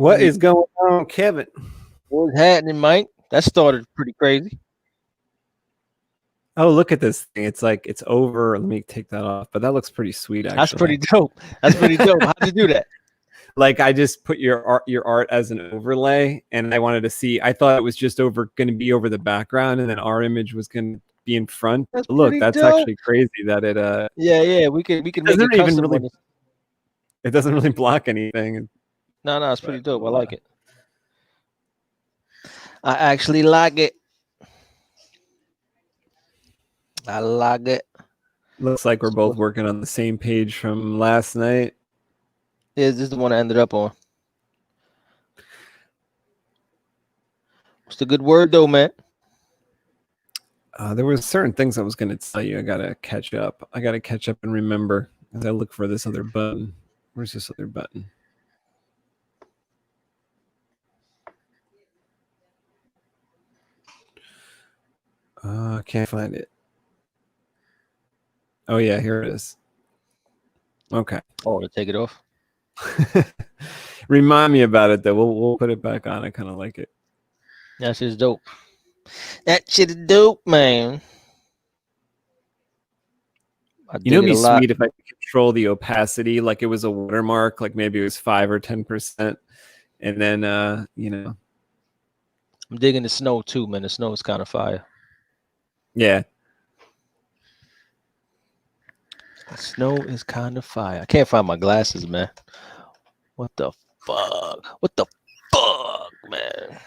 What is going on, Kevin? What's happening, Mike? That started pretty crazy. Oh, look at this thing. It's like it's over. Let me take that off. But that looks pretty sweet, actually. That's pretty dope. That's pretty dope. How'd you do that? Like I just put your art as an overlay, and I wanted to see. I thought it was just going to be over the background, and then our image was going to be in front. That's Look, that's dope. actually crazy that it. Yeah. We can make it even custom. really. It doesn't really block anything. No, it's pretty dope. I like it. I actually like it. I like it. Looks like we're both working on the same page from last night. Yeah, this is the one I ended up on. What's the good word, though, man? There were certain things I was going to tell you. I got to catch up. I got to catch up and remember as I look for this other button. Where's this other button? I can't find it. Oh, yeah, here it is. Okay. Oh, to take it off? Remind me about it, though. We'll put it back on. I kind of like it. That shit's dope. That shit is dope, man. You know, it'd be sweet if I could control the opacity like it was a watermark, like maybe it was 5 or 10%. And then, you know. I'm digging the snow, too, man. The snow is kind of fire. Yeah. The snow is kind of fire. I can't find my glasses, man. What the fuck? What the fuck, man?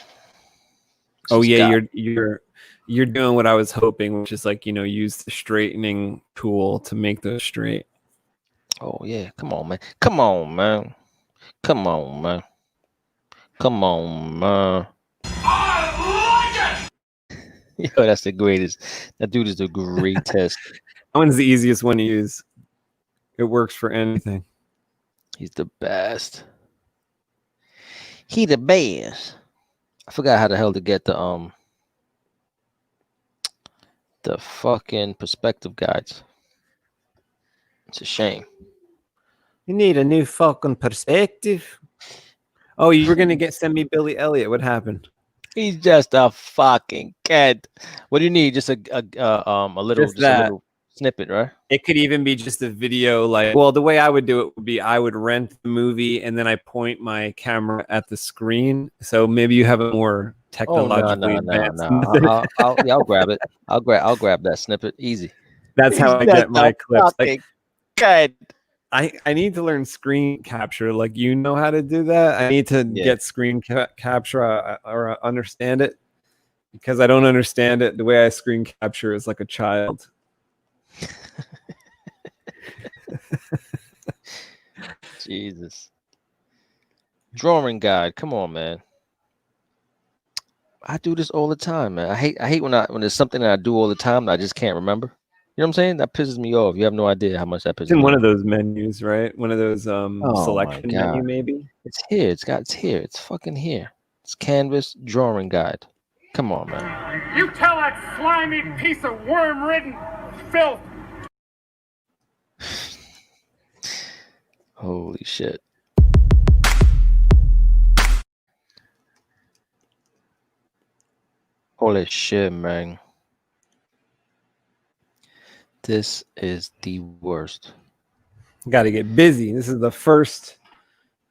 Oh yeah, you're doing what I was hoping, which is like, you know, use the straightening tool to make those straight. Oh yeah, come on, man. Come on, man. Come on, man. Come on, man. I like it. Yo, that's the greatest. That dude is the greatest. That one's the easiest one to use. It works for anything. He's the best. He the best. I forgot how the hell to get the fucking perspective guides. It's a shame. You need a new fucking perspective. Oh, you were gonna send me Billy Elliot. What happened? He's just a fucking kid. What do you need? Just a little snippet, right? It could even be just a video. Like, well, the way I would do it would be I would rent the movie and then I point my camera at the screen. So maybe you have a more technologically advanced. No. I'll grab it. I'll grab that snippet easy. That's how I get my clips. Like, God. I need to learn screen capture. Like, you know how to do that. I need to get screen capture or understand it, because I don't understand it. The way I screen capture is like a child. Jesus. Drawing guide. Come on, man. I do this all the time, man. I hate when there's something that I do all the time that I just can't remember. You know what I'm saying? That pisses me off. You have no idea how much that pisses me off. In one of those menus, right? One of those selection menu, maybe. It's here. It's here. It's fucking here. It's Canvas drawing guide. Come on, man. You tell that slimy piece of worm-ridden filth. Holy shit. Holy shit, man. This is the worst. Got to get busy. This is the first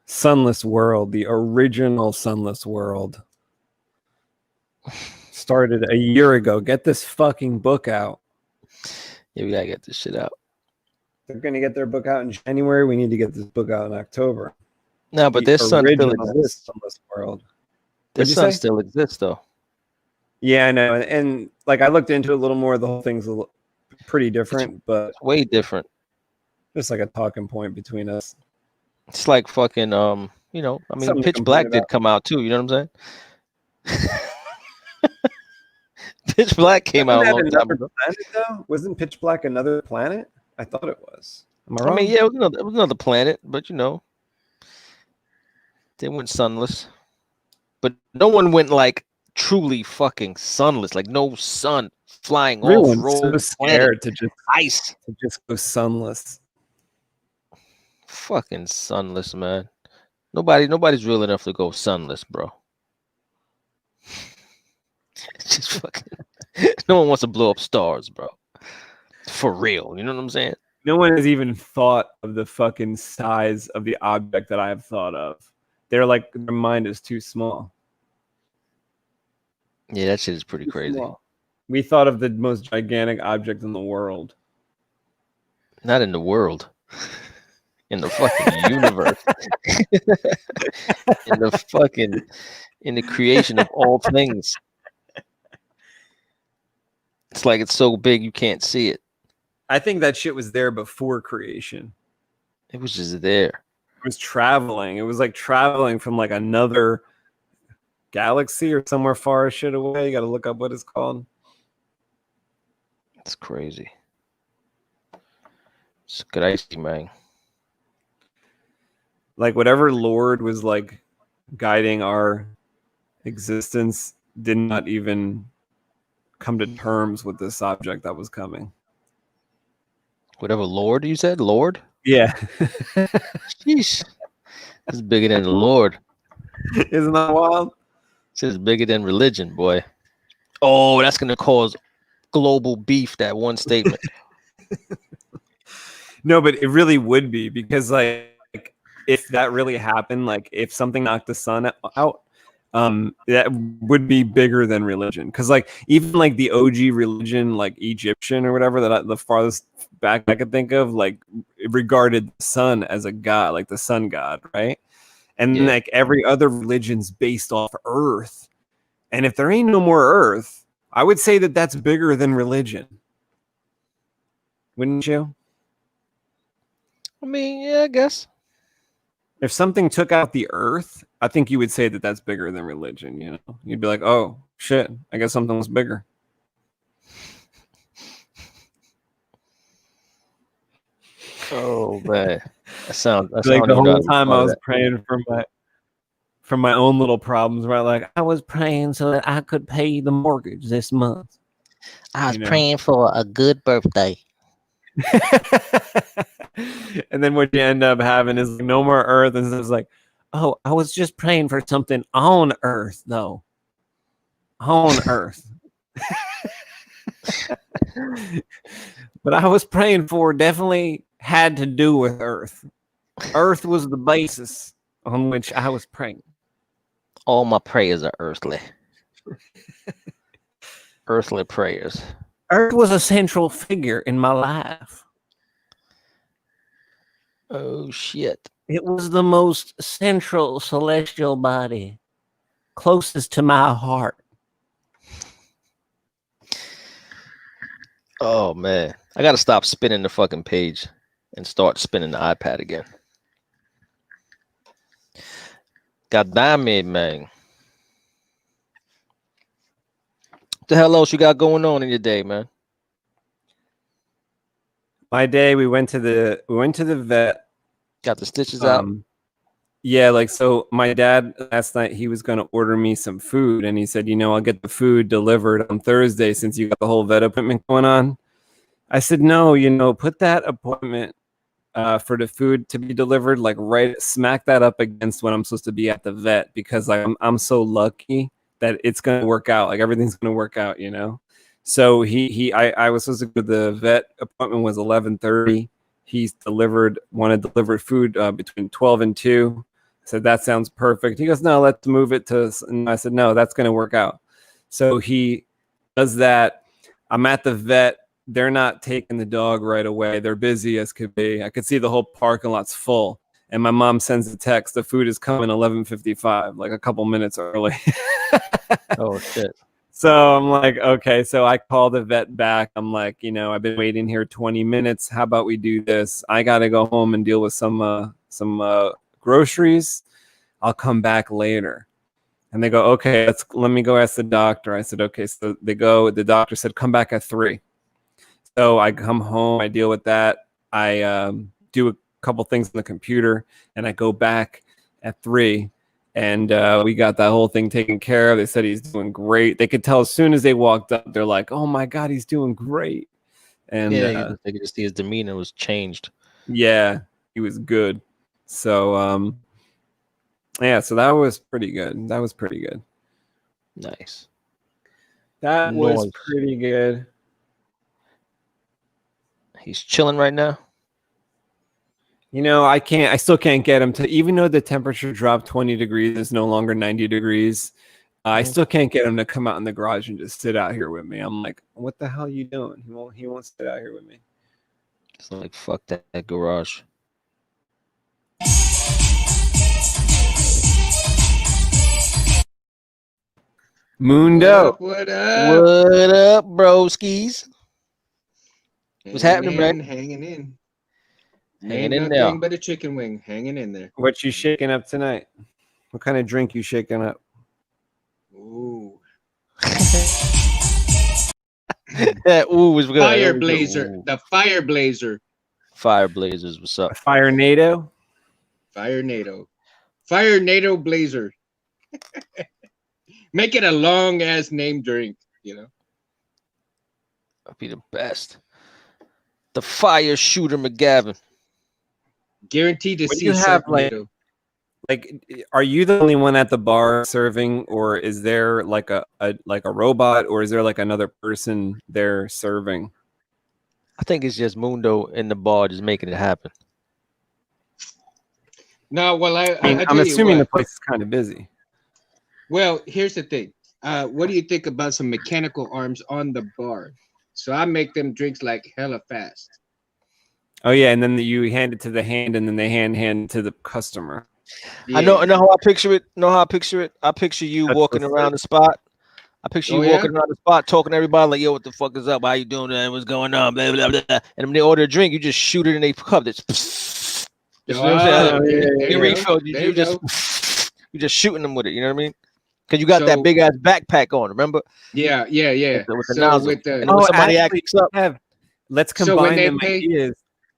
Sunless World, the original Sunless World. Started a year ago. Get this fucking book out. Yeah, we gotta get this shit out. They're gonna get their book out in January. We need to get this book out in October. No, but this sun still exists. Sunless World. This sun still exists, though. Yeah, I know. And like, I looked into it a little more. The whole thing's pretty different, but it's way different. Just like a talking point between us. It's like fucking you know, I mean, Pitch Black did come out too, you know what I'm saying? Pitch Black came out a long time ago. Planet, though? Wasn't Pitch Black another planet? I thought it was. Am I wrong? I mean, yeah, it was another planet, but you know, they went sunless. But no one went like truly fucking sunless, like no sun flying off road. So scared to just go sunless. Fucking sunless, man. Nobody's real enough to go sunless, bro. It's just fucking. No one wants to blow up stars, bro. For real, you know what I'm saying? No one has even thought of the fucking size of the object that I have thought of. They're like, their mind is too small. Yeah, that shit is pretty crazy. We thought of the most gigantic object in the world. Not in the world. In the fucking universe. in the creation of all things. It's like it's so big you can't see it. I think that shit was there before creation. It was just there. It was traveling. It was like traveling from like another galaxy or somewhere far as shit away. You got to look up what it's called. It's crazy. It's crazy, man. Like whatever Lord was like guiding our existence did not even come to terms with this object that was coming. Whatever Lord you said? Lord? Yeah. Sheesh. It's bigger than the Lord. Isn't that wild? It's just bigger than religion, boy. Oh, that's going to cause global beef, that one statement. No, but it really would be, because like if that really happened, like if something knocked the sun out, that would be bigger than religion. Because like even like the OG religion, like Egyptian or whatever, the farthest back I could think of, like regarded the sun as a god, like the sun god, right? And like every other religion's based off Earth. And if there ain't no more Earth, I would say that that's bigger than religion. Wouldn't you? I mean, yeah, I guess. If something took out the Earth, I think you would say that that's bigger than religion, you know? You'd be like, oh, shit, I guess something was bigger. Oh, man. That sounds like the whole time I was praying for my own little problems, right? Like I was praying so that I could pay the mortgage this month. I was praying for a good birthday. And then what you end up having is like, no more Earth, and it's like, oh, I was just praying for something on Earth, though. On Earth. But I was praying for definitely had to do with Earth. Earth was the basis on which I was praying. All my prayers are earthly. Earthly prayers. Earth was a central figure in my life. Oh, shit. It was the most central celestial body, closest to my heart. Oh, man. I got to stop spinning the fucking page and start spinning the iPad again. God damn it, man. What the hell else you got going on in your day, man? My day, we went to the vet. Got the stitches out. Yeah, like so my dad last night, he was going to order me some food, and he said, I'll get the food delivered on Thursday since you got the whole vet appointment going on. I said, no, put that appointment for the food to be delivered, like right smack that up against when I'm supposed to be at the vet, because like I'm so lucky that it's going to work out. Like everything's going to work out, So I was supposed to go to the vet appointment was 11:30. He's wanted delivered food between 12 and 2. I said, that sounds perfect. He goes, no, let's move it to, and I said, no, that's going to work out. So he does that. I'm at the vet. They're not taking the dog right away. They're busy as could be. I could see the whole parking lot's full. And my mom sends a text. The food is coming 11:55, like a couple minutes early. Oh, shit. So I'm like, okay. So I call the vet back. I'm like, I've been waiting here 20 minutes. How about we do this? I got to go home and deal with some groceries. I'll come back later. And they go, okay, let me go ask the doctor. I said, okay. So they go, the doctor said, come back at 3. So I come home, I deal with that. I do a couple things on the computer, and I go back at 3. And we got that whole thing taken care of. They said he's doing great. They could tell as soon as they walked up, they're like, oh my God, he's doing great. And yeah, they could just see his demeanor was changed. Yeah, he was good. So Yeah, so that was pretty good. That was pretty good. Nice. That was Nice. pretty good. He's chilling right now. You know, I still can't get him to, even though the temperature dropped 20 degrees, it's no longer 90 degrees. I still can't get him to come out in the garage and just sit out here with me. I'm like, what the hell are you doing? He won't sit out here with me. It's like, fuck that garage. Mundo. What up? What up, broskies? What's happening, man? Hanging in. Hanging Ain't in nothing there. but a chicken wing hanging in there. What you shaking up tonight? What kind of drink you shaking up? Ooh. That ooh was good. Fire That was good. blazer. Ooh. The fire blazer. Fire blazers. What's up? Fire NATO? Fire NATO. Fire NATO blazer. Make it a long ass name drink, you know. That'd be the best. The fire shooter McGavin. Guaranteed to What do see you have, Sharknado. Like, are you the only one at the bar serving, or is there like a robot, or is there like another person there serving? I think it's just Mundo in the bar just making it happen. No, well, I'm tell you assuming the what. place is kind of busy. Well, here's the thing. What do you think about some mechanical arms on the bar? So I make them drinks like hella fast. Oh yeah, and then you hand it to the hand, and then they hand it to the customer. I know how I picture it. I picture you That's walking the around the spot. I picture you Oh, yeah? walking around the spot talking to everybody like, yo, what the fuck is up? How you doing? Man? What's going on? Blah, blah, blah. And when they order a drink, you just shoot it in a cup. That's you know what I'm saying? Oh, yeah, You yeah. refill, you just shooting them with it. You know what I mean? Because you got that So- big ass backpack on. Remember? Yeah. With the So nozzle. with the And when somebody actually, acts up, let's So when combine they them pay- ideas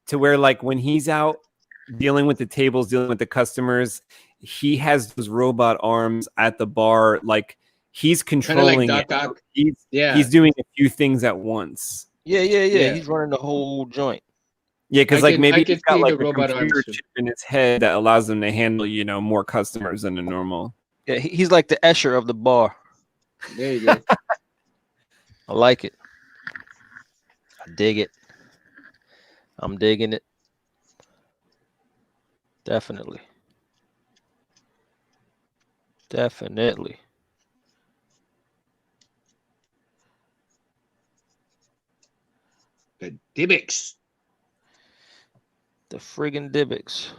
to where, like, when he's out dealing with the tables, dealing with the customers, he has those robot arms at the bar, like he's controlling Doc it. Ock. He's doing a few things at once. yeah. Yeah. He's running the whole joint. Yeah, because I like can- maybe I can he's got see like the a robot computer arms. chip in his head that allows them to handle, more customers than a normal. Yeah, he's like the Escher of the bar. There you go. I like it. I dig it. I'm digging it. Definitely. The Dibbicks. The friggin' Dibbicks.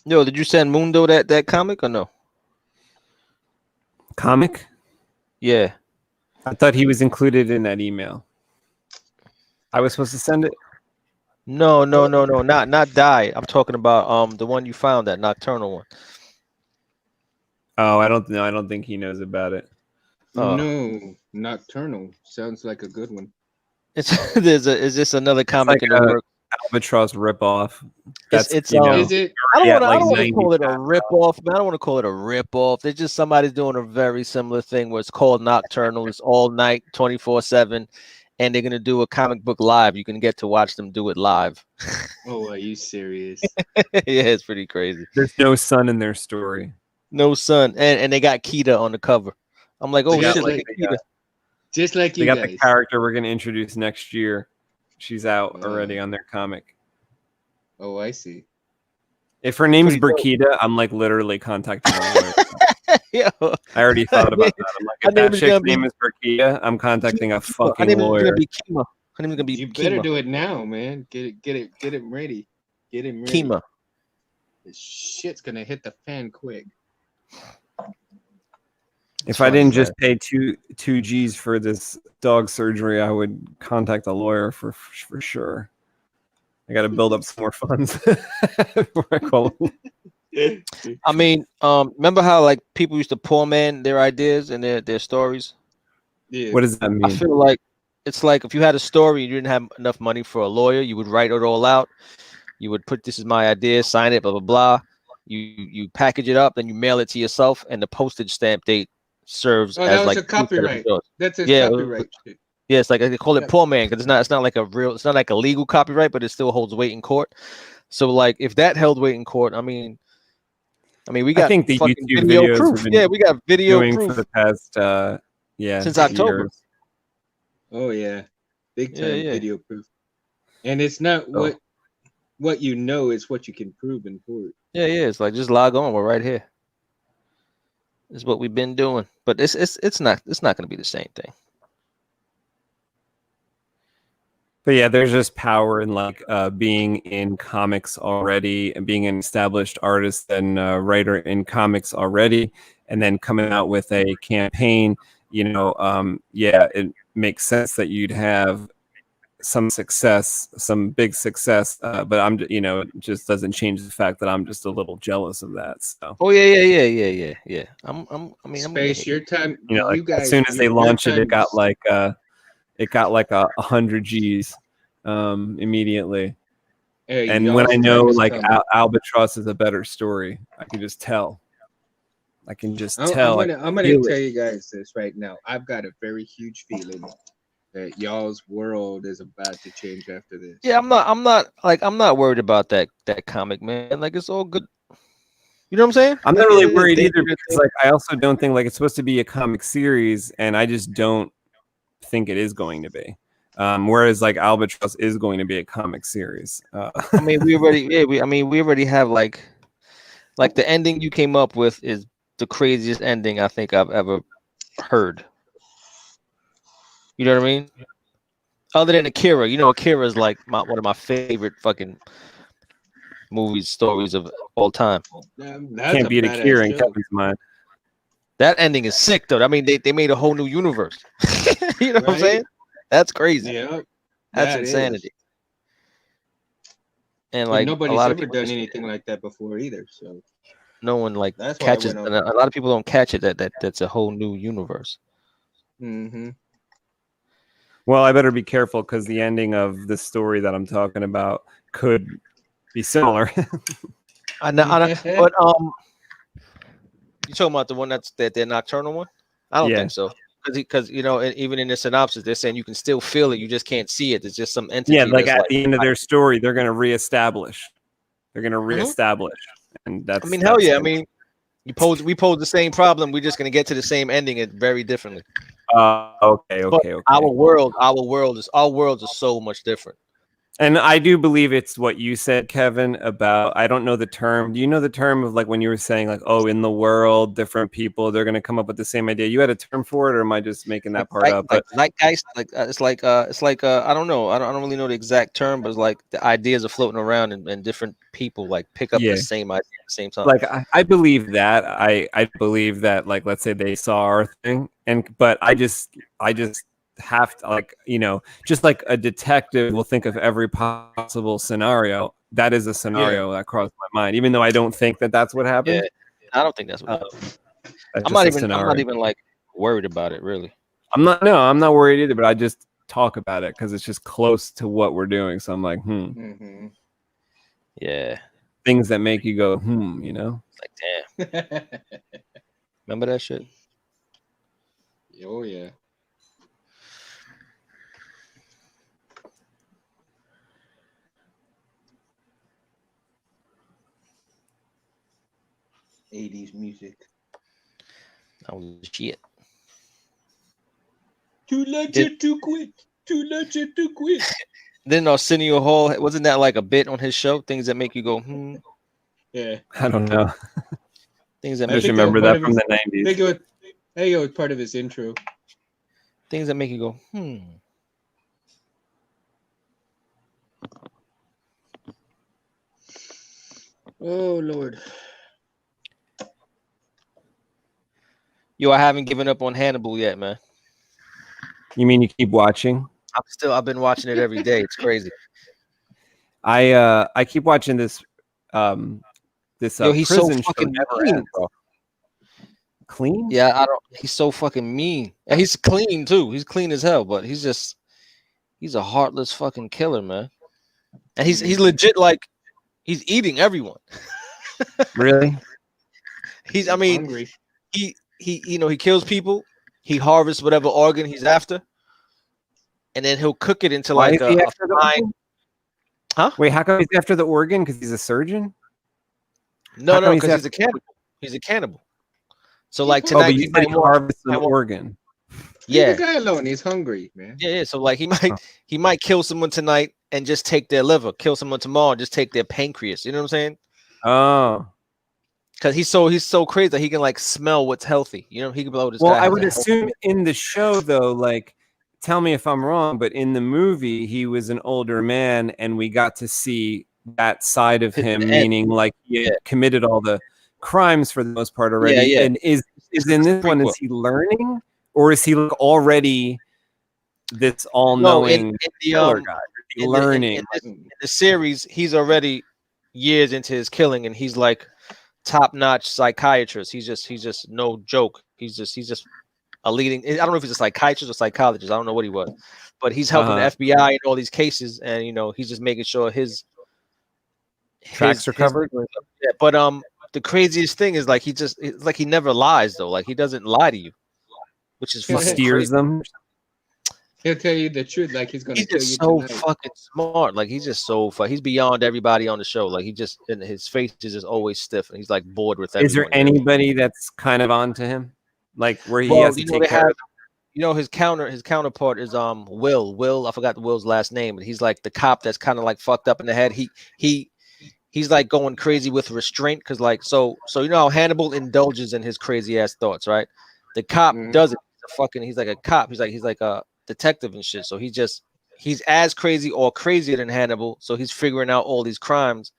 Yo, did you send Mundo that comic or no? Comic? Yeah. I thought he was included in that email. I was supposed to send it. No, not Die. I'm talking about the one you found, that nocturnal one. Oh, I don't know. I don't think he knows about it. No, Nocturnal sounds like a good one. Is this another comic like in the work? Albatross ripoff. It's Is it? I Yeah, don't like want to 90 call it a rip-off, man. I don't want to call it a rip-off. It's just somebody's doing a very similar thing where it's called Nocturnal. It's all night, 24/7, and they're gonna do a comic book live. You can get to watch them do it live. Oh, are you serious? Yeah, it's pretty crazy. There's no sun in their story. No sun, and they got Kita on the cover. I'm like, oh They got, shit, like, look at Kita. Just like They you got guys. the character we're gonna introduce next year. She's out Oh. already on their comic. Oh, I see. If her name's Pretty Burkita, I'm like literally contacting her. Yo, I already thought about that. I'm like, Her if name that is chick's gonna be- name is Burkita, I'm contacting a her fucking name is lawyer. gonna be Kima. Her name is gonna be You better Kima. do it now, man. Get him ready. Get him ready. Kima. This shit's gonna hit the fan quick. If I didn't just pay two G's for this dog surgery, I would contact a lawyer for sure. I got to build up some more funds before I call them. I mean, remember how like people used to poor man their ideas and their stories? Yeah. What does that mean? I feel like it's like if you had a story and you didn't have enough money for a lawyer, you would write it all out. You would put, this is my idea, sign it, blah blah blah. You package it up, then you mail it to yourself, and the postage stamp date serves Oh, as that was like a copyright. That's a Yeah, copyright shit. Yeah, it's like they call it Yeah. poor man because it's not like it's not like a legal copyright, but it still holds weight in court. So like if that held weight in court, I mean, I mean, we I got think the fucking YouTube video videos proof. have been Yeah, we got video doing proof for the past since October. years. Oh yeah, big time Yeah. video proof. And it's not what you know, it's what you can prove in court. Yeah. It's like just log on. We're right here. It's what we've been doing, but it's not going to be the same thing. But yeah, there's just power in like being in comics already and being an established artist and writer in comics already, and then coming out with a campaign. It makes sense that you'd have some success, some big success. But it just doesn't change the fact that I'm just a little jealous of that. So. Oh yeah. Space, your time. Like, You guys, as soon as they launch it, it got is- like 100 G's immediately. Hey, And when I y'all's know time is like coming. Albatross is a better story, I can just tell. I can just I'm tell. gonna tell you guys this right now. I've got a very huge feeling that y'all's world is about to change after this. Yeah, I'm not worried about that comic, man. Like, it's all good. You know what I'm saying? I'm not really worried either because like I also don't think like it's supposed to be a comic series, and I just don't think it is going to be. Whereas like Albatross is going to be a comic series. I mean, we already have like the ending you came up with is the craziest ending I think I've ever heard. You know what I mean? Other than Akira, Akira is like one of my favorite fucking stories of all time. Can't beat Akira in Kevin's mind. That ending is sick though. I mean, they made a whole new universe. You know what I'm saying? That's crazy. Yeah, that's insanity. And like nobody's ever done anything like that before either. So no one like catches. And a lot of people don't catch it. That's a whole new universe. Mm-hmm. Well, I better be careful because the ending of the story that I'm talking about could be similar. I know, but you talking about the one that their nocturnal one? I don't think so. Because even in the synopsis, they're saying you can still feel it, you just can't see it. It's just some entity. Yeah, like at the end of their story, they're going to reestablish. And that's. I mean, hell yeah. I mean, we pose the same problem. We're just going to get to the same ending it very differently. Okay. Our worlds are so much different. And I do believe it's what you said, Kevin, about, I don't know the term. Do you know the term of like when you were saying like, oh, in the world, different people, they're going to come up with the same idea. You had a term for it, or am I just making that part up? It's like I don't know. I don't really know the exact term, but it's like the ideas are floating around and different people like pick up the same idea at the same time. Like I believe that. I believe that, like, let's say they saw our thing, but I just have to, like, just like a detective will think of every possible scenario. That is a scenario that crossed my mind, even though I don't think that that's what happened. I don't think that's what happened. I'm not even like worried about it, really. I'm not worried either, but I just talk about it because it's just close to what we're doing. So I'm like, Mm-hmm. Yeah. Things that make you go, It's like, damn. Remember that shit? Oh yeah. '80s music. Oh shit. Too legend to quit. Too legend to quit. Then Arsenio Hall, wasn't that like a bit on his show? Things that make you go, Yeah. I don't know. Things that I just remember that from the 90s. I think it was part of his intro. Things that make you go, Oh Lord. Yo, I haven't given up on Hannibal yet, man. You mean you keep watching? I've been watching it every day. It's crazy. I keep watching this Yo, he's prison so fucking mean, bro. Clean? Yeah, he's so fucking mean. And he's clean too. He's clean as hell, but he's a heartless fucking killer, man. And he's legit, like, he's eating everyone. Really? He kills people, he harvests whatever organ he's after, and then he'll cook it into like a fine. Huh? Wait, how come he's after the organ? Because he's a surgeon? No, because he's a cannibal. He's a cannibal. So Oh, like Oh, tonight, but you he said might he want. harvests an organ. leave the Yeah, guy alone. He's hungry, man. yeah. So like he might kill someone tonight and just take their liver. Kill someone tomorrow and just take their pancreas. You know what I'm saying? Oh. Because he's so crazy that he can like smell what's healthy. You know, he can blow this Well, guy. I Has would a healthy. assume in the show, though, like, tell me if I'm wrong, but in the movie, he was an older man, and we got to see that side of him, meaning like he had committed all the crimes for the most part already. Yeah. And is in this one, is he learning, or is he like already this all-knowing killer guy? Is he learning? In the series, he's already years into his killing, and he's like top-notch psychiatrist. He's just no joke. He's just a leading. I don't know if he's a psychiatrist or psychologist. I don't know what he was, but he's helping the FBI in all these cases, and you know he's just making sure his tracks are covered. Yeah, but the craziest thing is like it's like he never lies though. Like he doesn't lie to you, which is He fucking steers crazy. them. He'll tell you the truth, like he's gonna He's kill just you so tonight. fucking smart. Like he's just so he's beyond everybody on the show. Like and his face is just always stiff, and he's like bored with everyone. Is there anybody that's kind of on to him, like where he Well, has to take care of? You know, his counterpart is Will. I forgot Will's last name, but he's like the cop that's kind of like fucked up in the head. He's like going crazy with restraint because like so you know how Hannibal indulges in his crazy ass thoughts, right? The cop doesn't. He's like a cop. He's like a detective and shit. So he's as crazy or crazier than Hannibal. So he's figuring out all these crimes,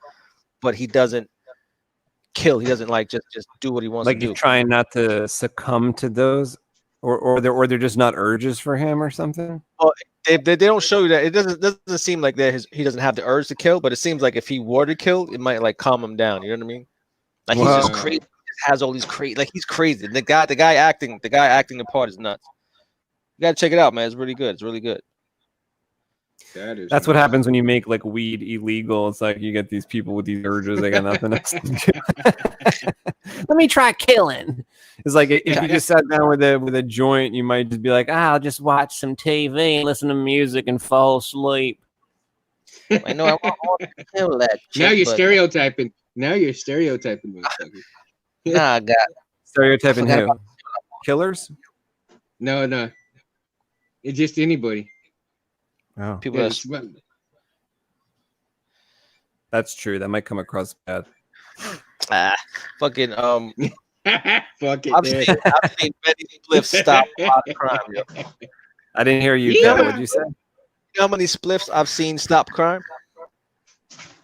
but he doesn't kill. He doesn't like just do what he wants to do. Like he's trying not to succumb to those, or they're just not urges for him or something. Well, they don't show you that. It doesn't seem like he doesn't have the urge to kill, but it seems like if he were to kill, it might like calm him down. You know what I mean? Like he's just crazy. He just has all these crazy. Like he's crazy. The guy acting the part is nuts. You gotta check it out, man. It's really good. It's really good. That's what happens when you make like weed illegal. It's like you get these people with these urges. They got nothing else to do. Let me try killing. It's like if you just sat down with a joint, you might just be like, I'll just watch some TV and listen to music and fall asleep. I know I want to kill that chick, now you're stereotyping. Now you're stereotyping. Nah, I got stereotyping who? Killers? No. It's just anybody. Oh, people that's true. That might come across bad. Fucking Fuck it. I've seen many spliffs stop a lot of crime. Yo. I didn't hear you. Yeah. What'd you say? You know how many spliffs I've seen stop crime?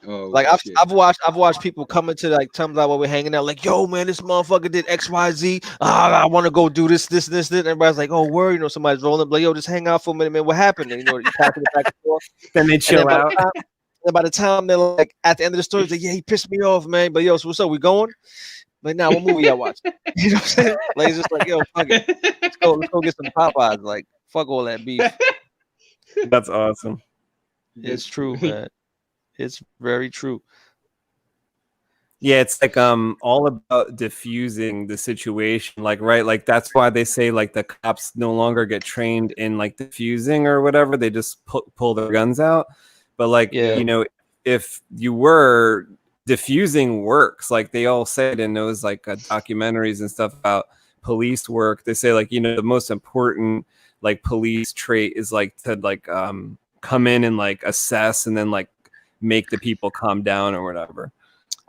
Oh, like I've watched people come into like times while we're hanging out, like, yo, man, this motherfucker did XYZ. I want to go do this. Everybody's like, oh, word, you know, somebody's rolling, like, yo, just hang out for a minute, man. What happened? And, you know, you pass it back and forth. Then they chill out. By the time they're like at the end of the story, it's like, yeah, he pissed me off, man. But yo, so what's up? We going? Like, now what movie I watch? You know what I'm saying? Like, it's just like, yo, fuck it. Let's go get some Popeyes. Like, fuck all that beef. That's awesome. It's true, man. It's very true. Yeah, it's like all about diffusing the situation. Like, right, like that's why they say like the cops no longer get trained in like diffusing or whatever. They just pull their guns out. But like, you know, if you were diffusing works, like they all said in those like documentaries and stuff about police work, they say like, you know, the most important like police trait is like to like come in and like assess and then like make the people calm down or whatever.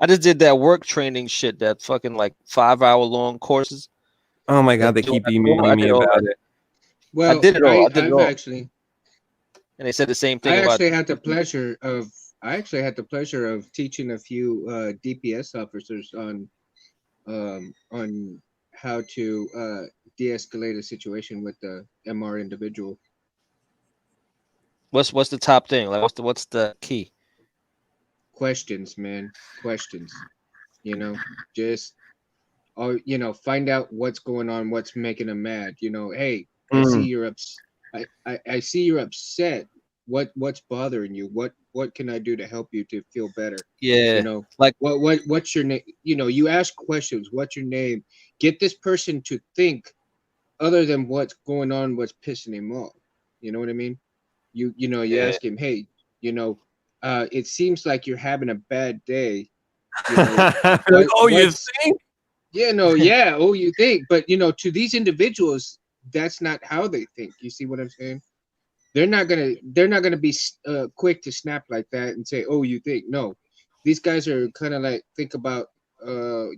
I just did that work training shit, that fucking like 5-hour long courses. Oh my god, they keep emailing me about it. Well, I did it all. I've actually, and they said the same thing. I actually had the pleasure of teaching a few DPS officers on how to de-escalate a situation with the MR individual. What's the top thing? Like, what's the key? Questions, man. Questions. You know, just find out what's going on, what's making them mad. You know, hey, I see you're upset. I see you're upset. What's bothering you? What can I do to help you to feel better? Yeah. You know, like what's your name? You know, you ask questions. What's your name? Get this person to think other than what's going on, what's pissing him off. You know what I mean? You ask him, hey, you know, it seems like you're having a bad day. You know, you think? Yeah, no, yeah. Oh, you think, but to these individuals, that's not how they think. You see what I'm saying? They're not gonna be quick to snap like that and say, "Oh, you think?" No, these guys are kind of like think about,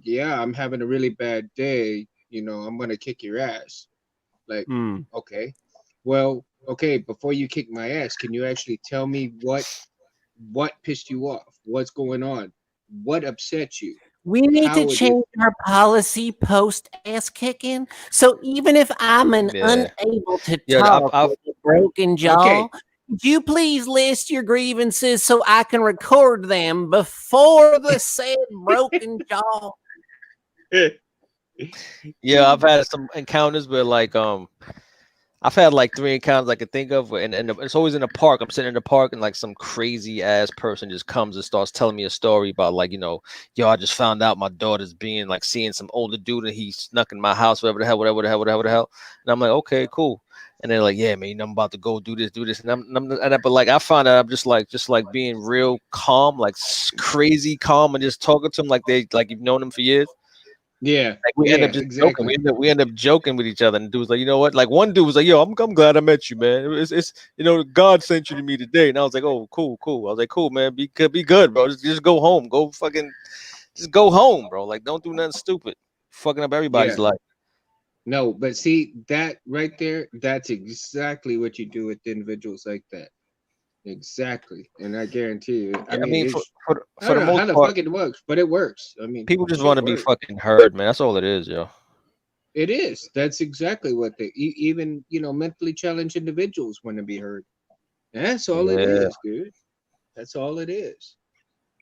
yeah, I'm having a really bad day. I'm gonna kick your ass. Like, okay, well, okay. Before you kick my ass, can you actually tell me what pissed you off? What's going on? What upset you? We need to How it is? change our policy post ass kicking. So even if I'm unable to talk with a broken jaw, would you please list your grievances so I can record them before the said broken jaw? Yeah, I've had some encounters where like I've had like 3 encounters I could think of, and it's always in a park. I'm sitting in the park, and like some crazy ass person just comes and starts telling me a story about like, yo, I just found out my daughter's being like seeing some older dude, and he snuck in my house, whatever the hell. And I'm like, okay, cool. And they're like, yeah, man, I'm about to go do this, but like I find out I'm just like being real calm, like crazy calm, and just talking to them like you've known them for years. Yeah, like we end up just exactly. joking. We end up joking with each other, and dude's like, you know what? Like one dude was like, yo, I'm glad I met you, man. It's God sent you to me today, and I was like, oh, cool. I was like, cool, man, be good, bro. Just go home, just go home, bro. Like don't do nothing stupid, fucking up everybody's life. No, but see that right there, that's exactly what you do with individuals like that. Exactly, and I guarantee you. I mean for I don't the know most how the part, fuck it works, but it works. I mean, people just want to be fucking heard, man. That's all it is, yo. It is. That's exactly what they even mentally challenged individuals want to be heard. That's all it is, dude. That's all it is.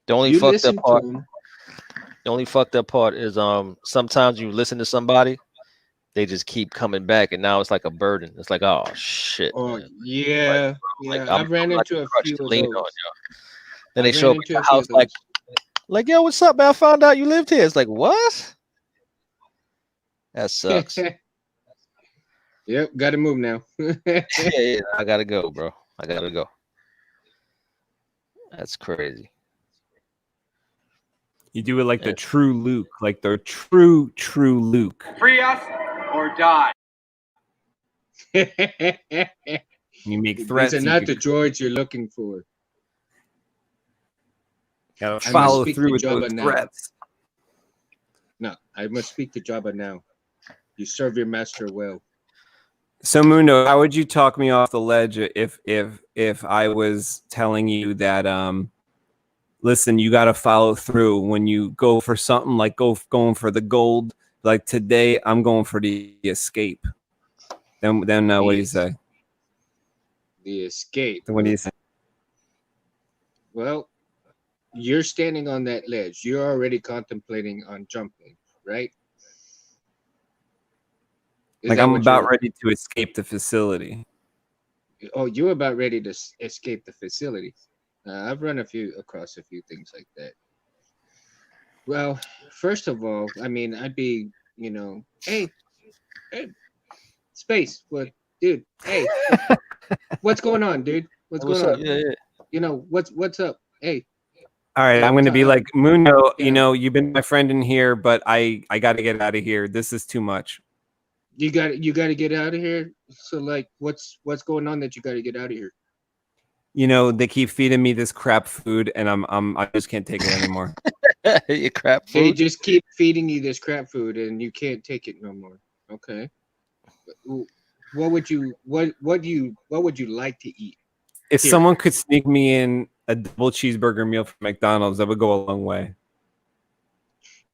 The only You fucked up listen part. to them. The only fucked up part is sometimes you listen to somebody, they just keep coming back, and now it's like a burden. It's like, oh shit. Oh Man. yeah, Like, I've ran like into a few of lean those. on, yo. Then they show up at your house like, yo, what's up, man? I found out you lived here. It's like, what? That sucks. Yep, got to move now. yeah, I gotta go, bro. I gotta go. That's crazy. You do it like the true Luke, like the true Luke. Free us or die. You make threats. These are not the droids you're looking for. Gotta follow through with those threats. No, I must speak to Jabba now. You serve your master well. So Mundo, how would you talk me off the ledge if I was telling you that listen, you got to follow through when you go for something, like going for the gold. Like today, I'm going for the escape. Then what do you say? The escape. What do you say? Well, you're standing on that ledge. You're already contemplating on jumping, right? Like I'm about ready to escape the facility. Oh, you're about ready to escape the facility. I've run across a few things like that. Well, first of all, I mean, I'd be, hey, space, what, dude? Hey, what's going on, dude? What's going on? Yeah. What's up? Hey. All right, I'm gonna be like, Mundo. You've been my friend in here, but I got to get out of here. This is too much. You got to get out of here. So like, what's going on that you got to get out of here? They keep feeding me this crap food, and I just can't take it anymore. Your crap food. They just keep feeding you this crap food, and you can't take it no more. Okay. What would you like to eat? If someone could sneak me in a double cheeseburger meal from McDonald's, that would go a long way.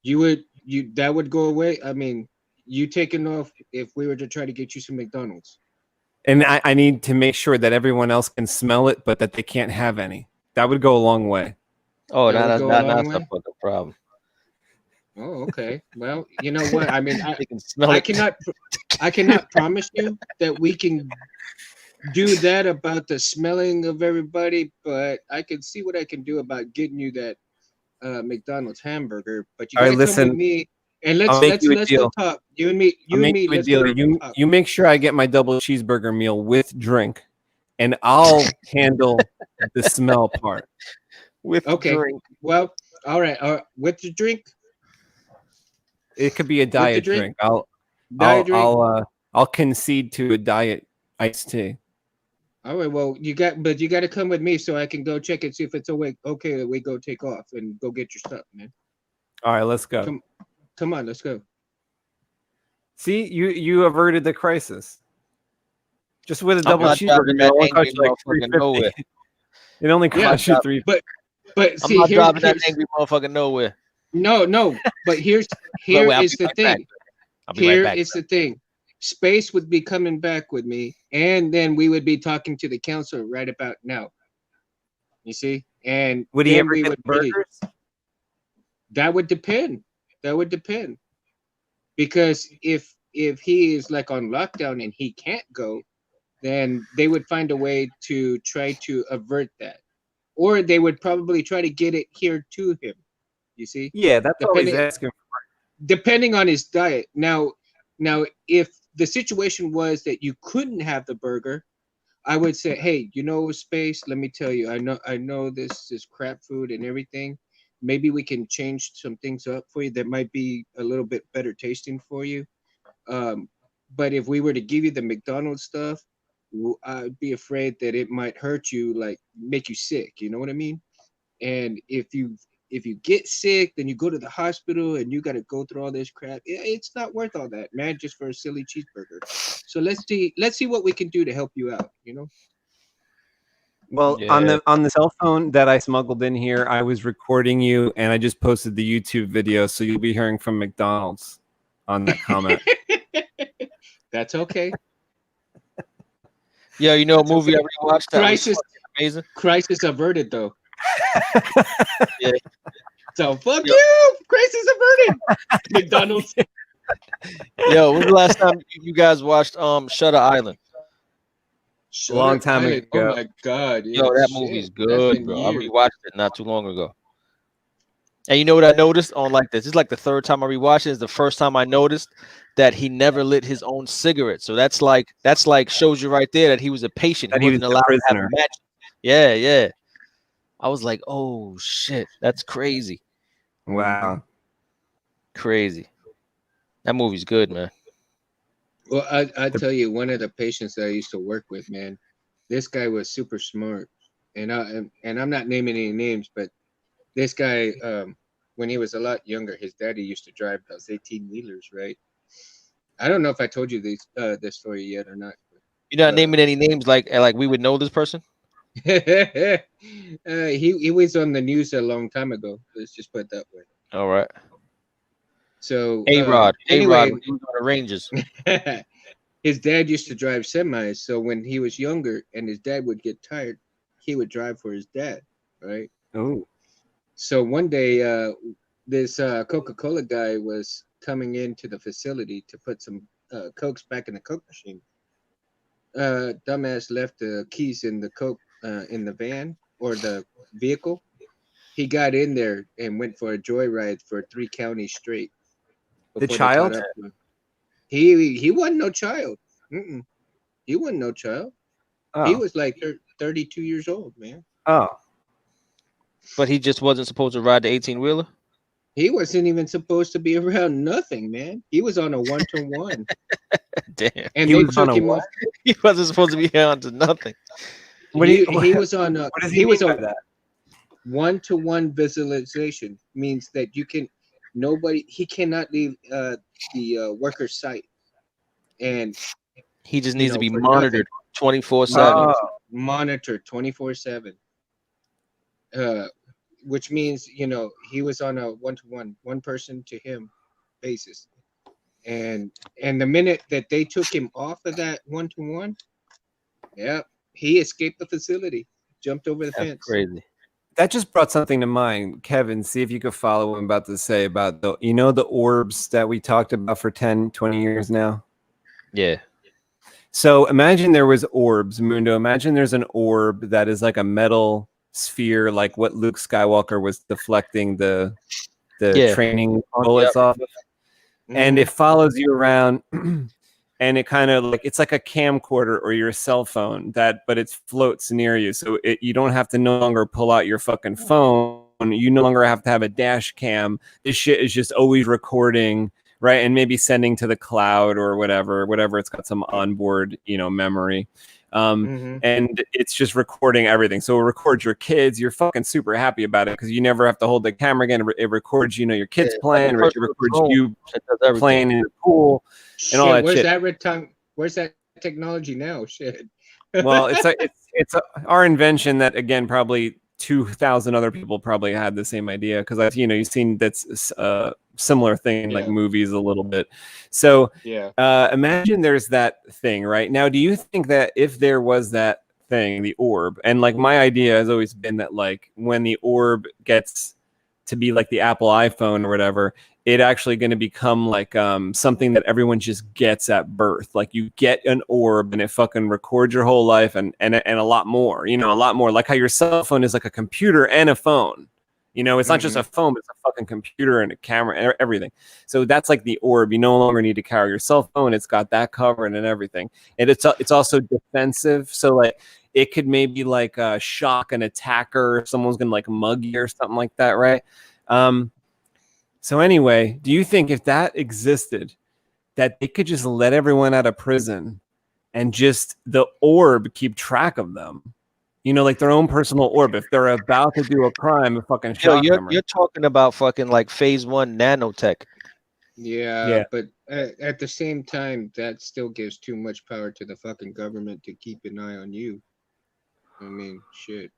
That would go away. I mean, you taking off if we were to try to get you some McDonald's. And I need to make sure that everyone else can smell it, but that they can't have any. That would go a long way. Oh, that's not a problem. Oh, okay. Well, you know what? I mean, I cannot promise you that we can do that about the smelling of everybody, but I can see what I can do about getting you that McDonald's hamburger. But you gotta come with me. And let's go talk. You and me. You make sure I get my double cheeseburger meal with drink, and I'll handle the smell part. With drink. Well, all right. With the drink, It could be a diet drink. I'll concede to a diet iced tea. All right, well, you got to come with me so I can go check and see if it's okay that we go take off and go get your stuff, man. All right, let's go. Come on, let's go. See, you averted the crisis. Just with a double cheeseburger, it only cost you like $3.50. It only cost you $3. But see, I'm not driving that angry motherfucker nowhere. No. But here is the thing. Here is the thing. Space would be coming back with me, and then we would be talking to the council right about now. You see, and would he ever get burgers? That would depend. Because if he is like on lockdown and he can't go, then they would find a way to try to avert that, or they would probably try to get it here to him. You see? Yeah, that's always asking for. Depending on his diet. Now, if the situation was that you couldn't have the burger, I would say, hey, Space, let me tell you, I know this is crap food and everything. Maybe we can change some things up for you that might be a little bit better tasting for you. But if we were to give you the McDonald's stuff, I'd be afraid that it might hurt you, like make you sick. You know what I mean? And if you get sick, then you go to the hospital and you got to go through all this crap. It's not worth all that, man, just for a silly cheeseburger. So let's see what we can do to help you out, Well, yeah. on the cell phone that I smuggled in here, I was recording you and I just posted the YouTube video, so you'll be hearing from McDonald's on that comment. That's okay. Yeah, a movie I already watched that Crisis, amazing. Crisis averted though. Yeah. So fuck you, crisis averted. McDonald's. Yo, when was the last time you guys watched Shutter Island? A long time ago. Oh my god. Yo, that movie's good, bro. I rewatched it not too long ago. And you know what I noticed on like this? It's like the third time I rewatched it. It's the first time I noticed that he never lit his own cigarette. So that's like shows you right there that he was a patient. He wasn't allowed to have a match. Yeah. I was like, oh shit, that's crazy. Wow. Crazy. That movie's good, man. Well, I tell you, one of the patients that I used to work with, man, this guy was super smart. And I'm not naming any names, but this guy, when he was a lot younger, his daddy used to drive those 18-wheelers, right? I don't know if I told you this story yet or not. You're not naming any names like we would know this person? He was on the news a long time ago. Let's just put it that way. All right. So A-Rod anyway, when he was on the Rangers. His dad used to drive semis, so when he was younger and his dad would get tired, he would drive for his dad, right? Oh. So one day, this Coca-Cola guy was coming into the facility to put some Cokes back in the Coke machine. Dumbass left the keys in the Coke in the van or the vehicle. He got in there and went for a joyride for 3 counties straight. The child? He wasn't no child. He wasn't no child. Oh. He was like 32 years old, man. Oh. But he just wasn't supposed to ride the 18-wheeler? He wasn't even supposed to be around nothing, man. He was on a 1-to-1. Damn. And he was on a what? He wasn't supposed to be on to nothing. He was on a that? 1-to-1 visualization means that he cannot leave the worker's site. And he just needs to be monitored 24/7. Monitored 24/7. Which means, he was on a 1-to-1, one person to him basis. And the minute that they took him off of that 1-to-1, he escaped the facility, jumped over the fence. Crazy. That just brought something to mind. Kevin, see if you could follow what I'm about to say about the orbs that we talked about for 10, 20 years now? Yeah. So imagine there was orbs, Mundo. Imagine there's an orb that is like a metal sphere, like what Luke Skywalker was deflecting the training bullets off of. And it follows you around and it kind of it's like a camcorder or your cell phone but it floats near you. So you don't have to no longer pull out your fucking phone. You no longer have to have a dash cam. This shit is just always recording right? And maybe sending to the cloud or whatever it's got some onboard, memory. And it's just recording everything. So it records your kids. You're fucking super happy about it because you never have to hold the camera again. It records, your kids playing. It records you playing in the pool and all that shit. Where's that technology now? Shit. Well, it's our invention that, again, probably 2,000 other people probably had the same idea because you've seen that's a similar thing in like movies a little bit. So imagine there's that thing right now. Do you think that if there was that thing, the orb, and like my idea has always been that like when the orb gets to be like the Apple iPhone or whatever, it actually going to become like something that everyone just gets at birth. Like you get an orb and it fucking records your whole life and a lot more, a lot more. Like how your cell phone is like a computer and a phone. It's not just a phone, but it's a fucking computer and a camera and everything. So that's like the orb. You no longer need to carry your cell phone. It's got that covered and everything. And it's also defensive. So like it could maybe like shock an attacker. If someone's going to like mug you or something like that, right? So anyway, do you think if that existed, that they could just let everyone out of prison and just the orb keep track of them? Like their own personal orb. If they're about to do a crime, fucking shock them. You're talking about fucking like phase 1 nanotech. Yeah, but at the same time, that still gives too much power to the fucking government to keep an eye on you. I mean, shit,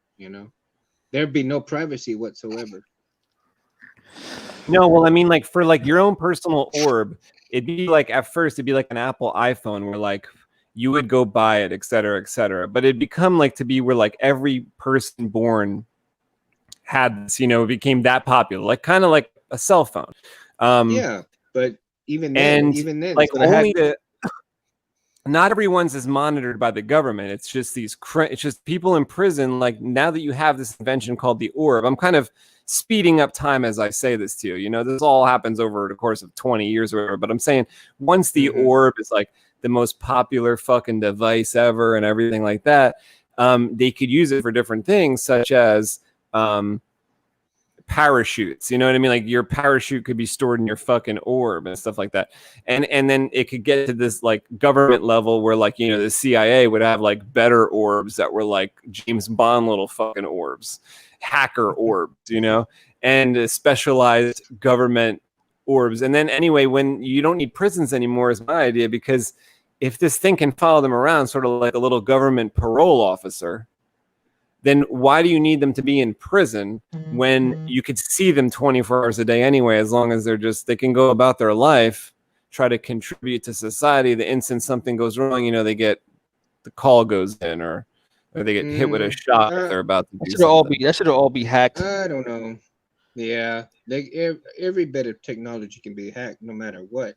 there'd be no privacy whatsoever. No, well, I mean, like for like your own personal orb, it'd be like at first it'd be like an Apple iPhone where like you would go buy it, et cetera, et cetera. But it'd become like to be where like every person born had this, it became that popular, like kind of like a cell phone. Yeah, but even then, like not everyone's is monitored by the government. It's just it's just people in prison. Like now that you have this invention called the orb, I'm kind of speeding up time as I say this to you. This all happens over the course of 20 years or whatever. But I'm saying once the orb is like the most popular fucking device ever and everything like that, they could use it for different things, such as parachutes. You know what I mean? Like your parachute could be stored in your fucking orb and stuff like that. And then it could get to this like government level where like, the CIA would have like better orbs that were like James Bond little fucking orbs, hacker orbs, and specialized government orbs. And then anyway, when you don't need prisons anymore is my idea, because if this thing can follow them around sort of like a little government parole officer, then why do you need them to be in prison when you could see them 24 hours a day anyway, as long as they can go about their life, try to contribute to society. The instant something goes wrong, the call goes in or they get hit with a shot if they're about to do something. That should all be hacked. I don't know. Yeah, every bit of technology can be hacked no matter what.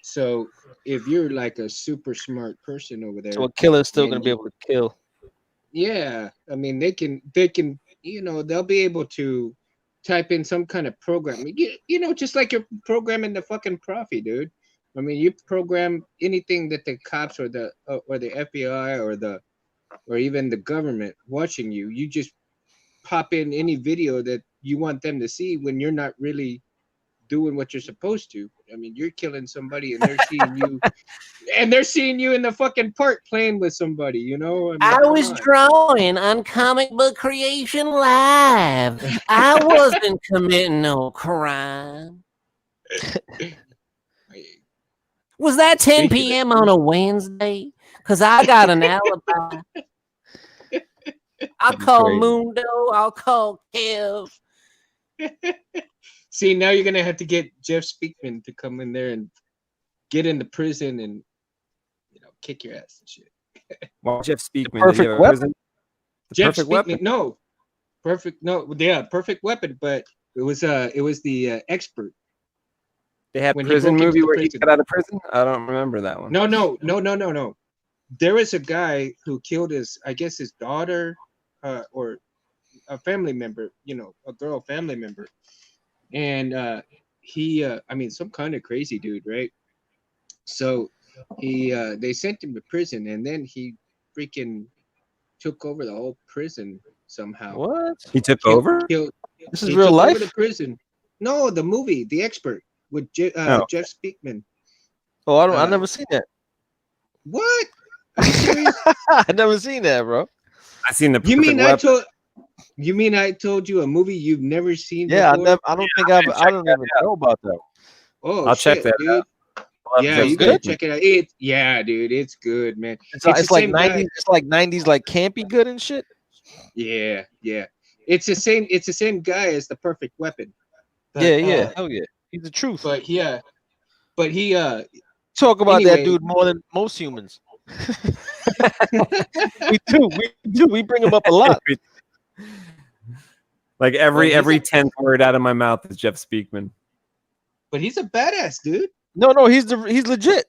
So if you're like a super smart person over there, so a killer's still going to be able to kill. Yeah, I mean they can they'll be able to type in some kind of program. Just like you're programming the fucking Profi, dude. I mean, you program anything that the cops or the FBI or even the government watching you. You just pop in any video that you want them to see when you're not really doing what you're supposed to. I mean, you're killing somebody and they're seeing you and they're seeing you in the fucking park playing with somebody, I mean, I was drawing on Comic Book Creation Live. I wasn't committing no crime. Was that 10 p.m. on a Wednesday? Because I got an alibi. I'll call Mundo. I'll call Kev. See, now you're gonna have to get Jeff Speakman to come in there and get into prison and kick your ass and shit. Well, Jeff Speakman, perfect weapon. Jeff Speakman, no, perfect, no, yeah, perfect weapon, but it was the expert. They had prison movie where he got out of prison. I don't remember that one. No. There was a guy who killed his daughter, or a family member, a girl family member. And he some kind of crazy dude, right? So they sent him to prison, and then he freaking took over the whole prison somehow. What? This is real life? The prison. No, the movie, The Expert. Jeff Speakman. Oh, I never seen that. What? Are you serious? I never seen that, bro. I seen the. You mean I told you a movie you've never seen? Yeah, before? I don't even know about that. Oh, I'll check that dude. out. Yeah, you gotta check it out. Dude, it's good, man. It's like 90s. It's like 90s, like campy good and shit. Yeah. It's the same guy as The Perfect Weapon. But, hell yeah. He's the truth. But he talk about that dude more than most humans. we do. We bring him up a lot. Like every 10th word out of my mouth is Jeff Speakman. But he's a badass, dude. No, he's legit.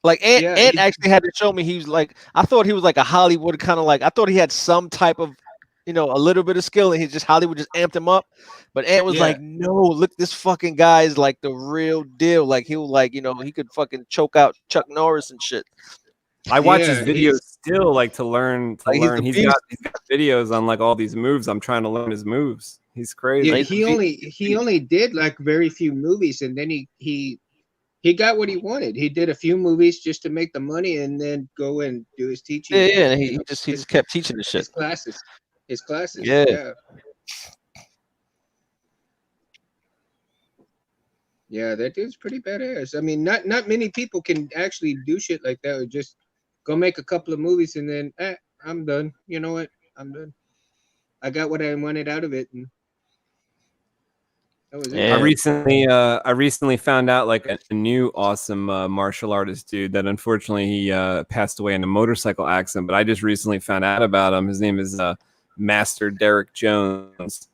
Like Ant actually had to show me he was like, I thought he was like a Hollywood kind of like, I thought he had some type of, a little bit of skill, and Hollywood just amped him up. But Ant was like, no, look, this fucking guy is like the real deal. Like he'll like, he could fucking choke out Chuck Norris and shit. I watch his videos still, like to learn. He's got videos on like all these moves. I'm trying to learn his moves. He's crazy. Yeah, he only did like very few movies, and then he got what he wanted. He did a few movies just to make the money, and then go and do his teaching. Yeah, and he just kept teaching the shit. His classes. Yeah. Yeah, that dude's pretty badass. I mean, not many people can actually do shit like that. Or just go make a couple of movies and then I'm done. You know what? I'm done. I got what I wanted out of it, and that was it. I recently found out like a new awesome martial artist dude that unfortunately he passed away in a motorcycle accident. But I just recently found out about him. His name is Master Derek Jones.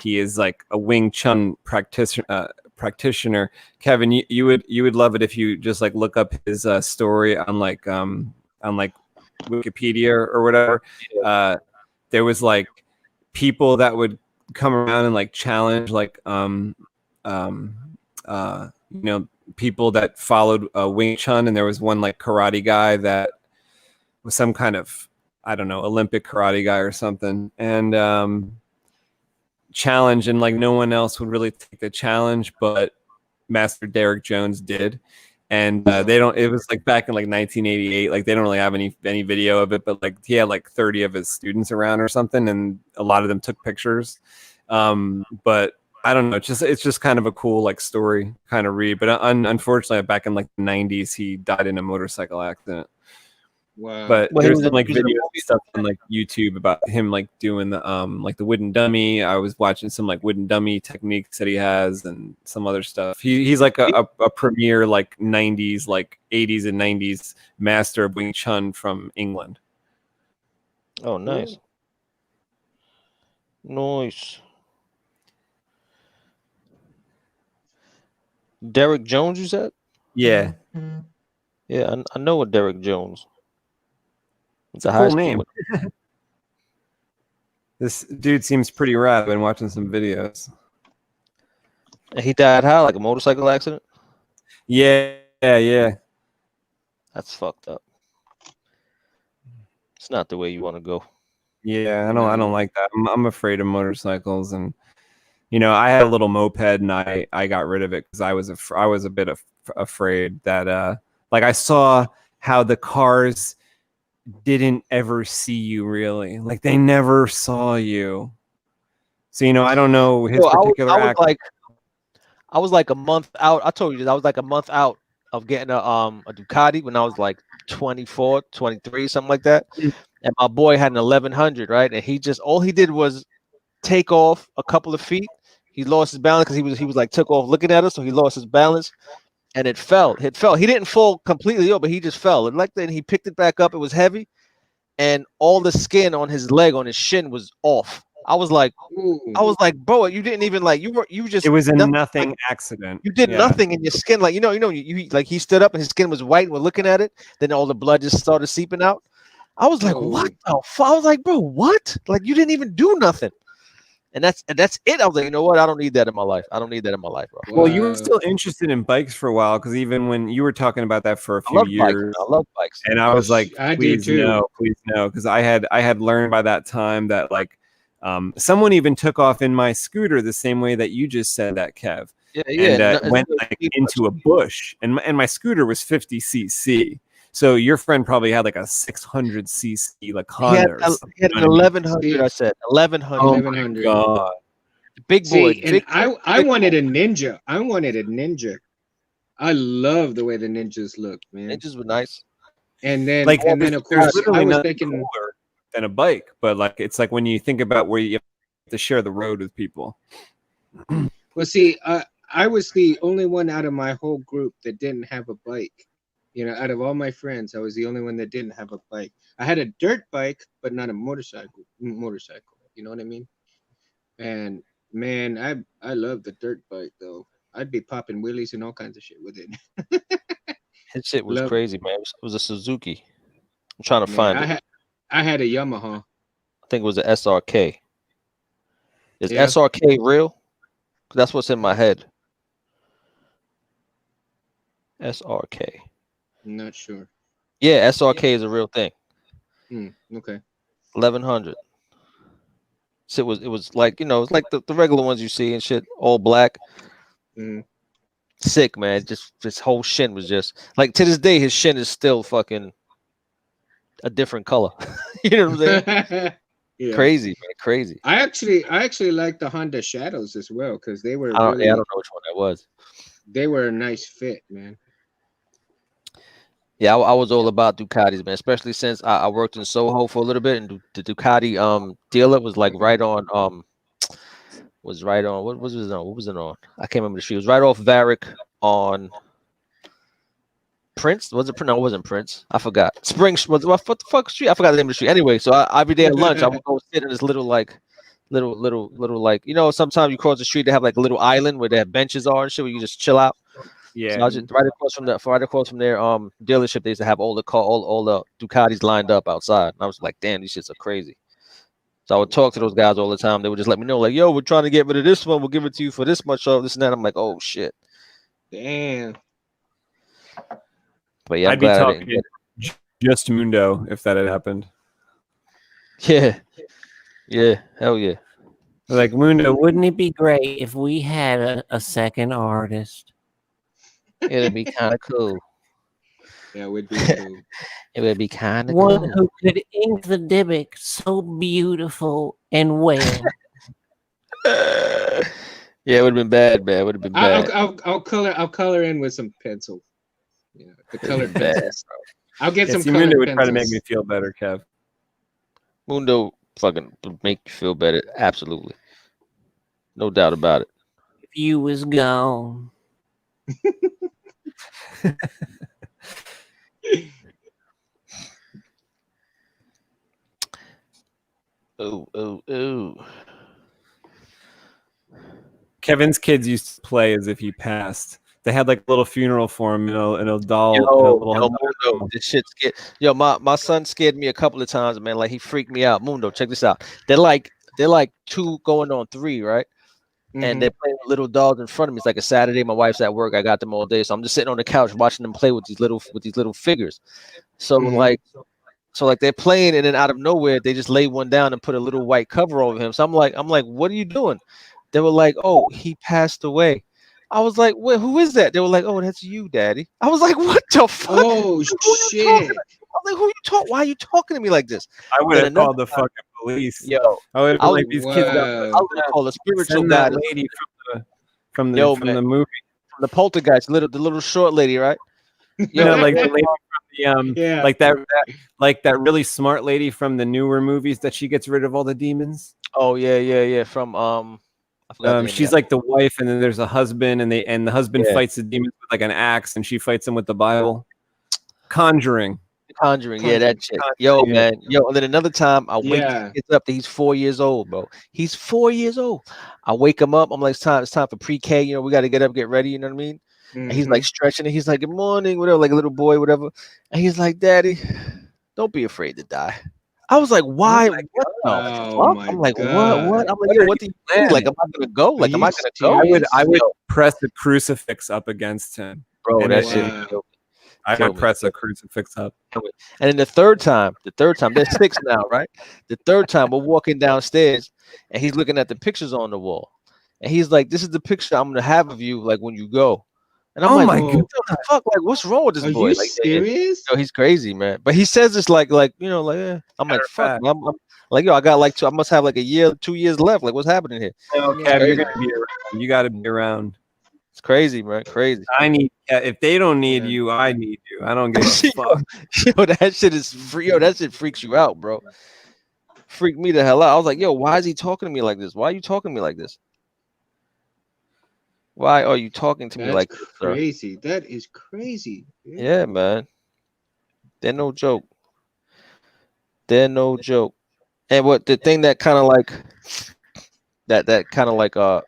He is like a Wing Chun practitioner. Kevin, you would love it if you just like look up his story on like Wikipedia or whatever. There was like people that would come around and like challenge like people that followed Wing Chun, and there was one like karate guy that was some kind of, I don't know, Olympic karate guy or something, and challenge, and like no one else would really take the challenge, but Master Derek Jones did. And it was like back in like 1988, like they don't really have any video of it, but like he had like 30 of his students around or something, and a lot of them took pictures. But I don't know, it's just kind of a cool like story kind of read. But unfortunately back in like the 90s he died in a motorcycle accident. Wow. But there's some like video stuff on like YouTube about him like doing the like the wooden dummy. I was watching some like wooden dummy techniques that he has, and some other stuff. He's like a premier like 90s, like 80s and 90s master of Wing Chun from England. Oh, nice. Nice. Derek Jones, you said? Yeah. Yeah, I know a Derek Jones. It's a cool name. This dude seems pretty rad. I've been watching some videos. And he died how? Like a motorcycle accident? Yeah. That's fucked up. It's not the way you want to go. Yeah, I don't like that. I'm afraid of motorcycles, and I had a little moped, and I got rid of it because I was a bit afraid that like I saw how the cars didn't ever see you, really. Like they never saw you. So I don't know his particular I was like a month out. I told you this. I was like a month out of getting a Ducati when I was like 24, 23, something like that. And my boy had an 1100, right? And all he did was take off a couple of feet. He lost his balance because he was like took off looking at us, so he lost his balance. And it fell. He didn't fall completely over, but he just fell. And like then he picked it back up. It was heavy, and all the skin on his leg, on his shin, was off. I was like, bro, you didn't even like you just. It was a nothing accident. You did nothing in your skin, like you like he stood up and his skin was white. And we're looking at it. Then all the blood just started seeping out. I was like, what the fuck? I was like, bro, what? Like you didn't even do nothing. And that's it. I was like, you know what? I don't need that in my life. I don't need that in my life, bro. Well, you were still interested in bikes for a while, because even when you were talking about that for a few years, I love bikes. And I was like, please no, because I had learned by that time that like someone even took off in my scooter the same way that you just said that, Kev. and went like into a bush. And my scooter was 50 cc. So your friend probably had like a 600 cc like Honda. He had an 1100. I said 1100. Oh my god, big boy. And I wanted a Ninja. I wanted a Ninja. I love the way the Ninjas look, man. Ninjas were nice. And then, of course, I was thinking cooler than a bike, but like it's like when you think about where you have to share the road with people. Well, see, I was the only one out of my whole group that didn't have a bike. You know, out of all my friends, I was the only one that didn't have a bike. I had a dirt bike, but not a motorcycle. You know what I mean? And man, I love the dirt bike though. I'd be popping wheelies and all kinds of shit with it. His shit was crazy, man. It was a Suzuki. I'm trying to find it. I had a Yamaha. I think it was an SRK. Is SRK real? That's what's in my head. SRK. I'm not sure. Yeah, SRK is a real thing. Okay. 1100. So it was like, you know, it's like the regular ones you see and shit, all black. Sick, man. Just this whole shin was just like, to this day his shin is still fucking a different color. You know what I'm saying? Yeah. Crazy, man. Crazy. I actually like the Honda Shadows as well because they were I don't know which one that was. They were a nice fit, man. Yeah, I was all about Ducatis, man, especially since I worked in Soho for a little bit, and the Ducati dealer was like right on what was it on? I can't remember the street. It was right off Varick on Prince. Was it? No, it wasn't Prince. I forgot. Spring. What the fuck street? I forgot the name of the street. Anyway, so I'd be there at lunch. I would go sit in this little like, you know, sometimes you cross the street, they have like a little island where their benches are and shit, where you just chill out. Yeah. So I was just right across from their dealership. They used to have all the Ducatis lined up outside. And I was like, damn, these shits are crazy. So I would talk to those guys all the time. They would just let me know, like, yo, we're trying to get rid of this one. We'll give it to you for this much of this and that. I'm like, oh shit. Damn. But yeah, I'd be talking just Mundo if that had happened. Yeah. Yeah. Hell yeah. Like, Mundo, wouldn't it be great if we had a second artist? It'd be kind of cool. Yeah, it would be cool. It would be kind of one cool. who could ink the Dybbuk so beautiful and well. Yeah, it would have been bad, man. It would have been bad. I'll color in with some pencil. Yeah, the colored pencils. I'll get some colored Mundo would pencils. try to make me feel better, Kev. Mundo fucking make you feel better. Absolutely. No doubt about it. If you was gone. Oh. Kevin's kids used to play as if he passed. They had like a little funeral for him, in a doll. Mundo, this shit scared. Yo, my son scared me a couple of times, man. Like, he freaked me out. Mundo, check this out. They're like 2 going on 3, right? And they're playing with little dolls in front of me. It's like a Saturday. My wife's at work. I got them all day, so I'm just sitting on the couch watching them play with these little figures. So like they're playing, and then out of nowhere they just lay one down and put a little white cover over him. So I'm like, what are you doing? They were like, oh, he passed away. I was like, well, who is that? They were like, oh, that's you, Daddy. I was like, what the fuck? Oh shit! I was like, who you talk? Why are you talking to me like this? I would have called the fucking police. Yo, I would have like these kids. I would call a spiritual guy. Lady from the movie, from the Poltergeist, the little short lady, right? You know, like the lady from the like that really smart lady from the newer movies that she gets rid of all the demons. Oh yeah. From I forgot she's like the wife, and then there's a husband, and the husband fights the demons with like an axe, and she fights them with the Bible. Conjuring, yeah, that shit. Yo, man. Yo, and then another time I wake kids up. He's 4 years old, bro. He's 4 years old. I wake him up. I'm like, it's time for pre-K. You know, we got to get up, get ready. You know what I mean? And he's like stretching, and he's like, good morning, whatever, like a little boy, whatever. And he's like, Daddy, don't be afraid to die. I was like, why? I'm like, what? I'm like, yo, what do you do? Like, am I gonna go? Like, am I gonna go? I would press the crucifix up against him, bro. That shit. I would press a crucifix up. And then the third time, there's 6 now, right? The third time we're walking downstairs, and he's looking at the pictures on the wall, And he's like, "This is the picture I'm gonna have of you, like when you go." And I'm Oh like, my "What the fuck? Like, what's wrong with this Are boy? you Like, serious? he's crazy, man." But he says this like I'm like, "Fuck, man. I'm like, I got like I must have like a year, 2 years left. Like, what's happening here?" No, Kev, you're gonna be around. You got to be around. It's crazy, man. Crazy. I need. If they don't need you, I need you. I don't give a fuck. Yo, that shit is free. Yo, that shit freaks you out, bro. Freaked me the hell out. I was like, "Yo, why is he talking to me like this? Why are you talking to me like this? Why are you talking to me like this, sir?" Crazy. That is crazy. Yeah, man. They're no joke. They're no joke. And what the thing that kind of like that kind of like I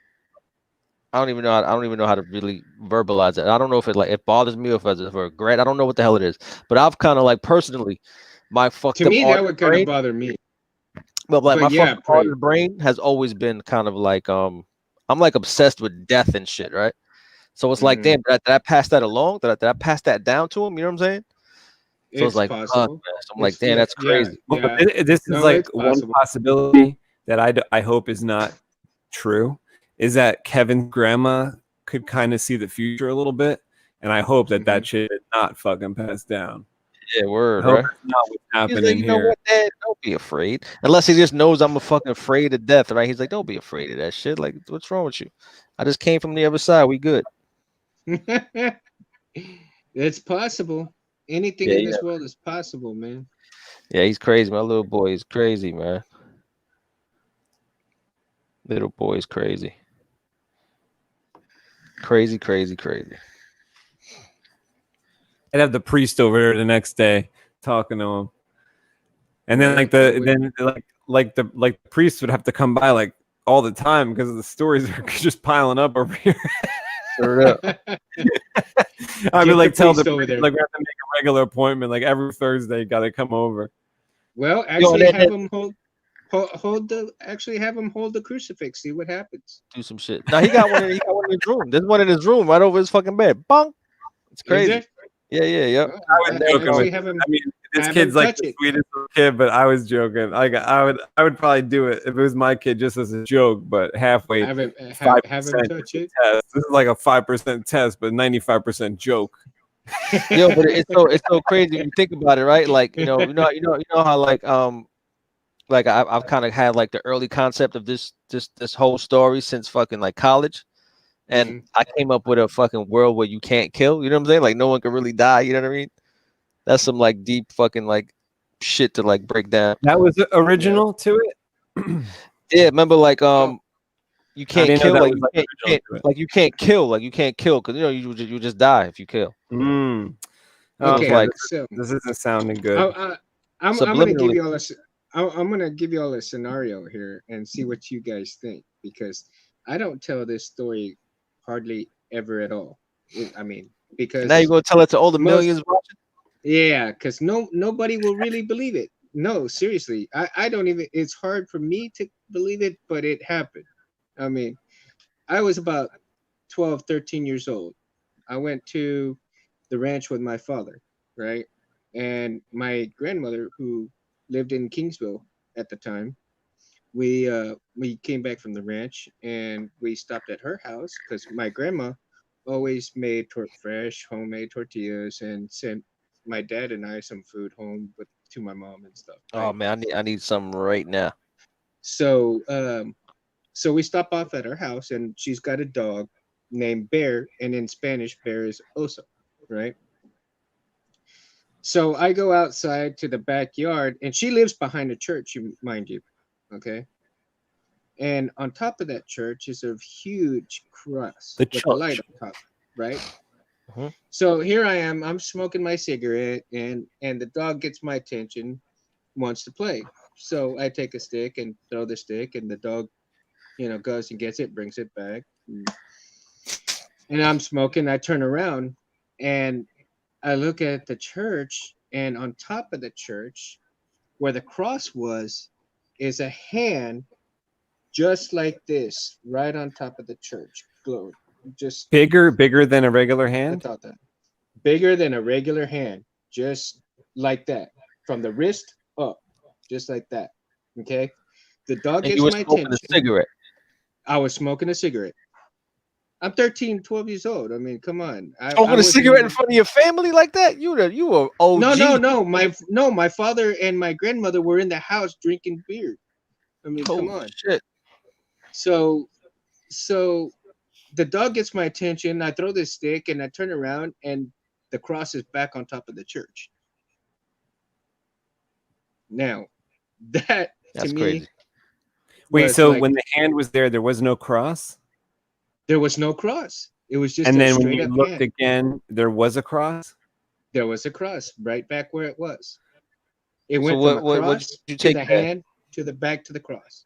don't even know how to really verbalize it. I don't know if it bothers me or if it's a regret. I don't know what the hell it is. But I've kind of like personally, my fucked up. To me, that would kind of bother me. But like my fucking part of the brain has always been kind of like I'm like obsessed with death and shit, right? So it's like, damn, did I pass that along? Did I pass that down to him? You know what I'm saying? So it's like, possible. So I'm like, damn, that's crazy. Yeah. This is like one possibility that I hope is not true. Is that Kevin's grandma could kind of see the future a little bit, and I hope that that shit is not fucking passed down. Yeah, word, I hope right? it's not what's happening like, you know here. what, Dad? Don't be afraid. Unless he just knows I'm a fucking afraid of death, right? He's like, don't be afraid of that shit. Like, what's wrong with you? I just came from the other side. We good. It's possible. Anything in this world is possible, man. Yeah, he's crazy. My little boy is crazy, man. Little boy is crazy. Crazy, crazy, crazy. I'd have the priest over there the next day talking to him, and then the priest would have to come by like all the time because the stories are just piling up over here. I mean, like tell the priest, like we have to make a regular appointment, like every Thursday, got to come over. Well, actually, have him hold the crucifix. See what happens. Do some shit. Now he got one in his room. There's one in his room right over his fucking bed. Bonk. It's crazy. Yeah. I was joking. I mean, this kid's like the sweetest little kid, but I was joking. Like I would probably do it if it was my kid, just as a joke. But halfway, have him touch it. Test. This is like a 5% test, but 95% joke. Yo, but it's so crazy when you think about it, right? Like you know how like I've kind of had like the early concept of this whole story since fucking like college. And I came up with a fucking world where you can't kill. You know what I'm saying? Like no one can really die. You know what I mean? That's some like deep fucking like shit to like break down. That was original to it. Yeah, remember like you can't kill you can't kill because you just die if you kill. Okay, like this isn't sounding good. I'm gonna give you all I'm gonna give you all a scenario here and see what you guys think, because I don't tell this story hardly ever at all. I mean, because now you're gonna tell it to all the millions watching. Yeah, because nobody will really believe it. No, seriously, I don't even. It's hard for me to believe it, but it happened. I mean, I was about 12, 13 years old. I went to the ranch with my father, right? And my grandmother, who lived in Kingsville at the time, we came back from the ranch and we stopped at her house because my grandma always made fresh homemade tortillas and sent my dad and I some food home to my mom and stuff. Right? Oh man, I need something right now. So so we stop off at her house and she's got a dog named Bear, and in Spanish Bear is Oso, right? So I go outside to the backyard, and she lives behind a church, mind you. Okay. And on top of that church is a huge cross with a light on top, right? So here I am, I'm smoking my cigarette, and the dog gets my attention, wants to play. So I take a stick and throw the stick, and the dog, goes and gets it, brings it back. And I'm smoking, I turn around and I look at the church, and on top of the church, where the cross was, is a hand just like this, right on top of the church. Glowed. Just bigger than a regular hand? I thought that. Bigger than a regular hand, just like that. From the wrist up, just like that. Okay? The dog gets my attention. A cigarette. I was smoking a cigarette. I'm 13, 12 years old. I mean, come on. Smoking a cigarette in front of your family like that? You were OG. No. My father and my grandmother were in the house drinking beer. I mean, come on. Shit. So the dog gets my attention. I throw this stick and I turn around and the cross is back on top of the church. Now, that's to me. Crazy. Wait, so like, when the hand was there was no cross? There was no cross. It was just. And then when you looked again, there was a cross. There was a cross right back where it was. It went from a cross to the hand to the back to the cross.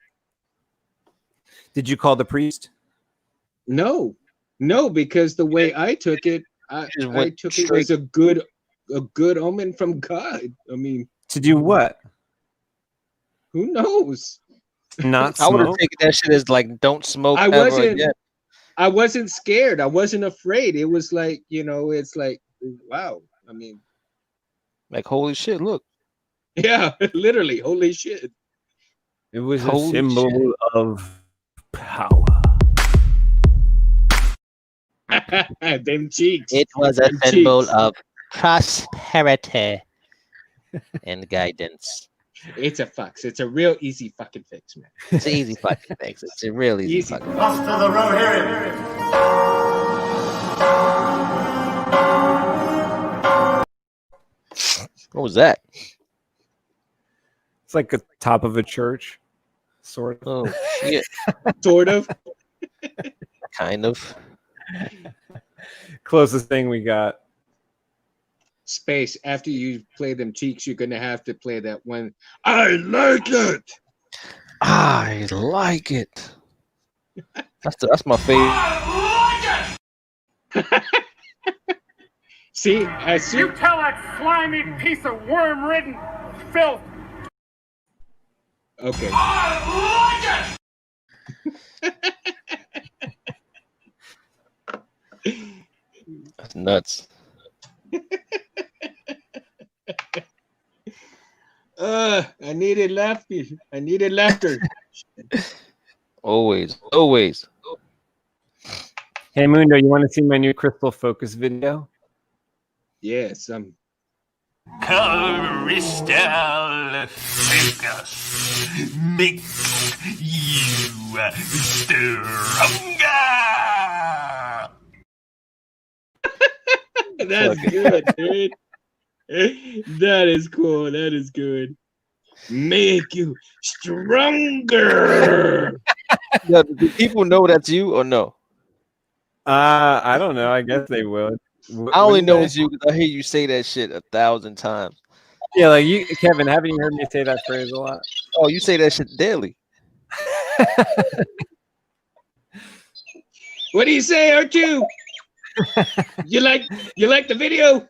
Did you call the priest? No, because the way I took it, I took it as a good omen from God. I mean, to do what? Who knows? Not smoke? I would have taken that shit as like, don't smoke ever again. I wasn't scared. I wasn't afraid. It was like, it's like, wow. I mean, like, holy shit, look. Yeah, literally, holy shit. It was a symbol of power. Them cheeks. It was a symbol of prosperity and guidance. It's a fix. It's a real easy fucking fix, man. It's an easy fucking fix. It's a real easy fucking fix. Lost to the road here. What was that? It's like the top of a church, sort of. Oh shit. Sort of. Kind of. Closest thing we got. Space. After you play them cheeks, you're gonna have to play that one. I like it. I like it. That's my favorite. I like it. See, you tell that slimy piece of worm-ridden filth. Okay. I like it. That's nuts. I needed laughter. Always. Hey Mundo, you want to see my new crystal focus video? Yes, crystal focus makes you stronger. That's good, dude. That is cool. That is good. Make you stronger. Yeah, do people know that's you or no? I don't know. I guess they would. I only know it's you because I hear you say that shit 1,000 times. Yeah, like you, Kevin. Haven't you heard me say that phrase a lot? Oh, you say that shit daily. What do you say, R2? You like the video?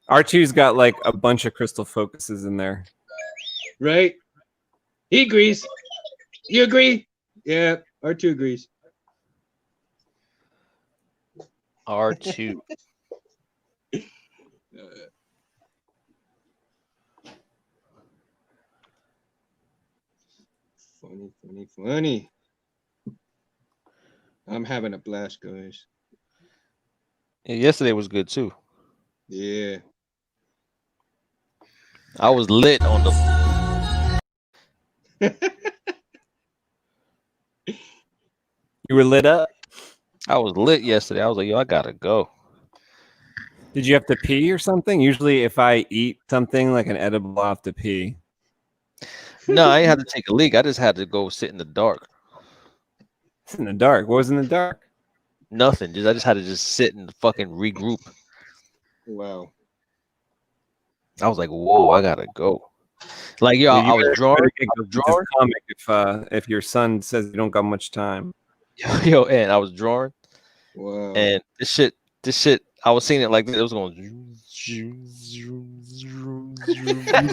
R2's got like a bunch of crystal focuses in there. Right? He agrees. You agree? Yeah, R2 agrees. R2. Funny. I'm having a blast, guys. Yeah, yesterday was good too. Yeah. I was lit on the. You were lit up? I was lit yesterday. I was like, yo, I gotta go. Did you have to pee or something? Usually if I eat something like an edible, I have to pee. No, I didn't have to take a leak. I just had to go sit in the dark. Sit in the dark? What was in the dark? Nothing. I just had to sit and fucking regroup. Wow. I was like, whoa, I gotta go. Like, yo, I was drawing. If your son says you don't got much time. Yo, and I was drawing. Wow. And this shit, I was seeing it like this. It was going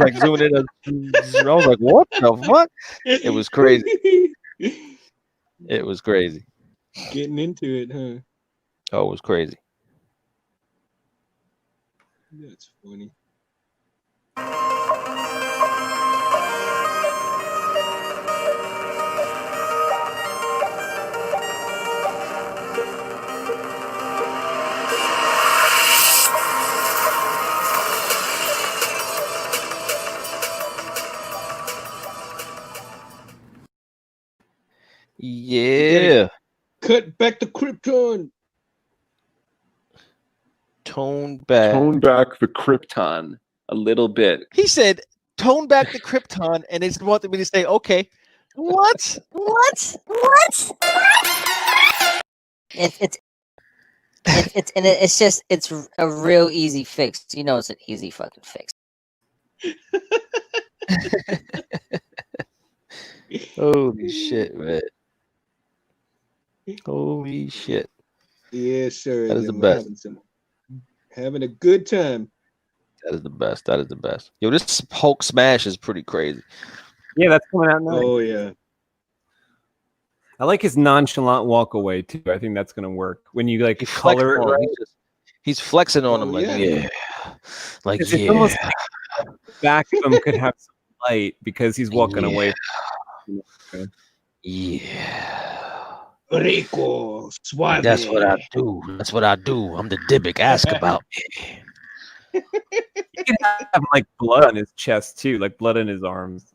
like zooming in. I was like, what the fuck? It was crazy. It was crazy. Getting into it, huh? Oh, it was crazy. That's funny. Yeah. Cut back the Krypton. Tone back the Krypton a little bit. He said, "Tone back the Krypton," and they wanted me to say, "Okay, what? It's just a real easy fix. You know, it's an easy fucking fix. Holy shit, man! Holy shit! Yes, sir. That is the best. Having a good time. That is the best. That is the best. Yo, this Hulk smash is pretty crazy. Yeah, that's coming out now. Oh yeah. I like his nonchalant walk away too. I think that's gonna work when you like color it right. He's flexing on him like yeah. It's almost like the back of him could have some light because he's walking away. Yeah. Rico, suave. That's what I do. That's what I do. I'm the Dybbuk. Ask about me. He can have like blood on his chest too, like blood in his arms.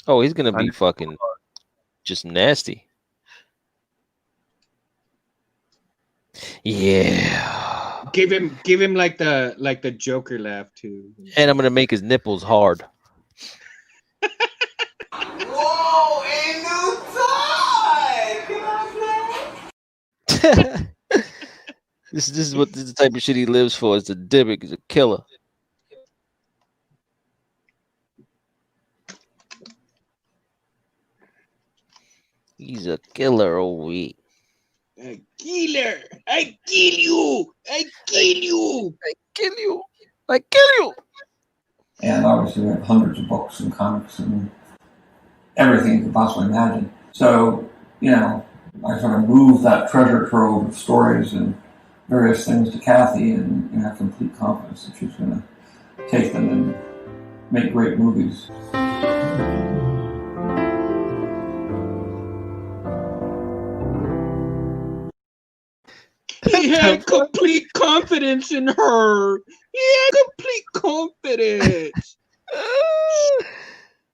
Oh, he's gonna be fucking just nasty. Yeah. Give him like the Joker laugh too. And I'm gonna make his nipples hard. Whoa, ain't no time. Can I play? This is the type of shit he lives for. It's a Dybbuk. He's a killer. He's a killer, OE. A killer! I kill you! I kill you! I kill you! I kill you! And obviously we have hundreds of books and comics and everything you could possibly imagine. So, you know, I sort of moved that treasure trove of stories and various things to Kathy and have complete confidence that she's going to take them and make great movies. He had complete confidence in her. He had complete confidence.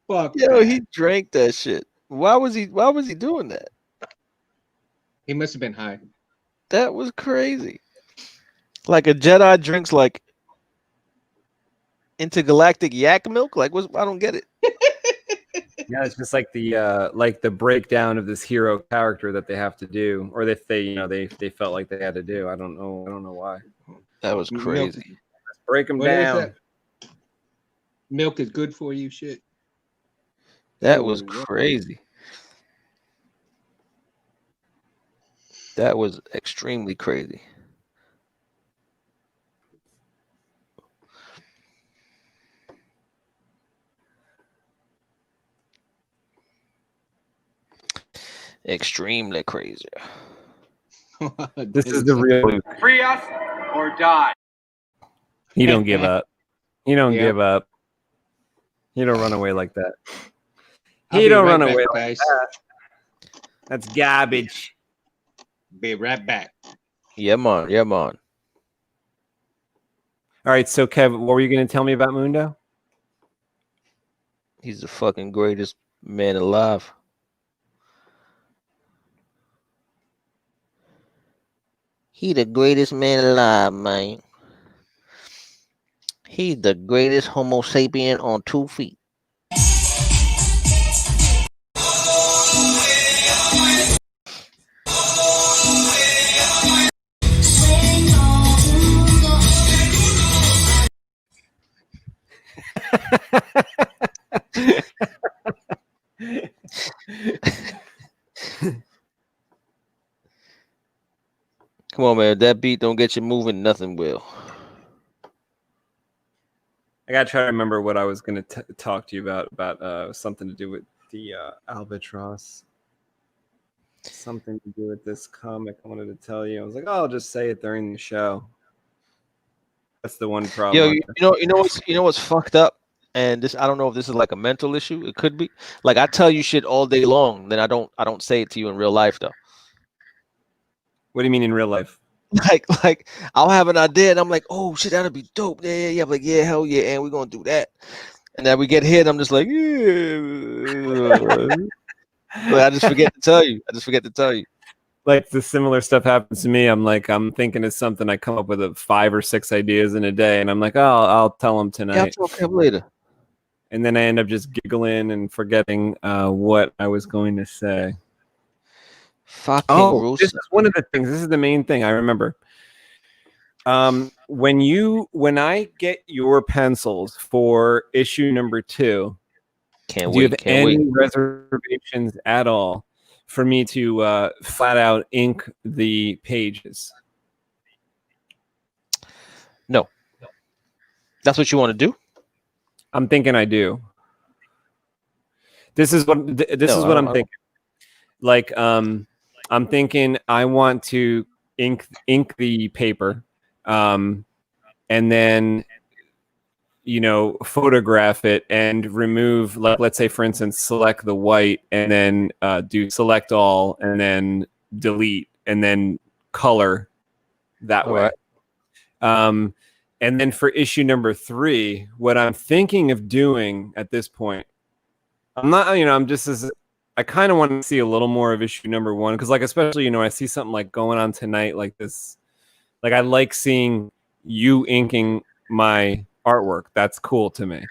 Fuck. Yo, he drank that shit. Why was he doing that? He must have been high. That was crazy. Like a Jedi drinks like intergalactic yak milk. Like, I don't get it. Yeah, it's just like the breakdown of this hero character that they have to do, or that they felt like they had to do. I don't know why. That was crazy. Let's break them down. Milk is good for you, shit. That was crazy. That was extremely crazy. Extremely crazy. This is the real. Free us or die. He don't give up. He don't give up. He don't run away like that. He don't run away like that. That's garbage. Be right back. Yeah, man. Yeah, man. All right, so Kev, what were you going to tell me about Mundo? He's the fucking greatest man alive. He the greatest man alive, man. He's the greatest Homo sapien on 2 feet. Come on, man. If that beat don't get you moving, nothing will. I gotta try to remember what I was gonna talk to you about something to do with the Albatross. Something to do with this comic I wanted to tell you. I was like, oh, I'll just say it during the show. That's the one problem. Yo, you know what's fucked up? And this, I don't know if this is like a mental issue. It could be. Like, I tell you shit all day long, then I don't say it to you in real life though. What do you mean in real life? Like I'll have an idea and I'm like, oh shit, that'd be dope. Yeah. I'm like, yeah, hell yeah, and we're gonna do that. And then we get hit, I'm just like, yeah. Well, I just forget to tell you. Like the similar stuff happens to me. I'm thinking of something. I come up with 5 or 6 ideas in a day, and I'm like, oh, I'll tell them tonight. Yeah, I'll tell him later. And then I end up just giggling and forgetting what I was going to say. Fucking this is one of the things. This is the main thing I remember. When I get your pencils for issue number 2, do you have any reservations at all for me to flat out ink the pages? No. That's what you want to do? I'm thinking I do. This is what I'm thinking. Like, I'm thinking I want to ink the paper, and then photograph it and remove, like, let's say for instance, select the white and then do select all and then delete and then color that way. And then for issue number 3, what I'm thinking of doing at this point, I'm not, I kind of want to see a little more of issue number 1, because like, especially, I see something like going on tonight like this, like I like seeing you inking my artwork. That's cool to me.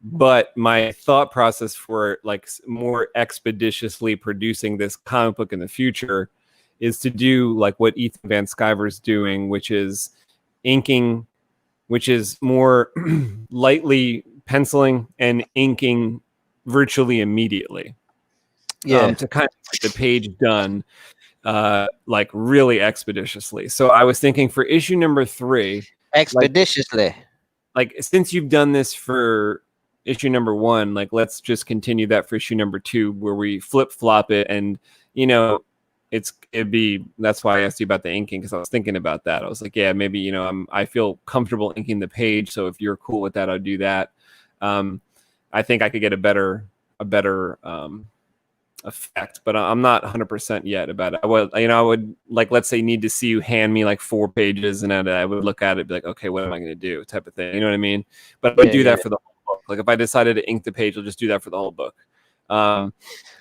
But my thought process for like more expeditiously producing this comic book in the future is to do like what Ethan Van Sciver's doing, which is inking, which is more lightly penciling and inking virtually immediately. To kind of get the page done like really expeditiously. So I was thinking for issue number 3, expeditiously, like since you've done this for issue number 1, like let's just continue that for issue number 2, where we flip-flop it. And that's why I asked you about the inking, because I was thinking about that. I was like, yeah, maybe I feel comfortable inking the page, so if you're cool with that, I'll do that. I think I could get a better effect, but I'm not 100% yet about it. I would like, let's say, need to see you hand me like 4 pages, and I would look at it and be like, okay, what am I going to do, type of thing. You know what I mean? But I would do that for the whole book. Like if I decided to ink the page, I'll just do that for the whole book. You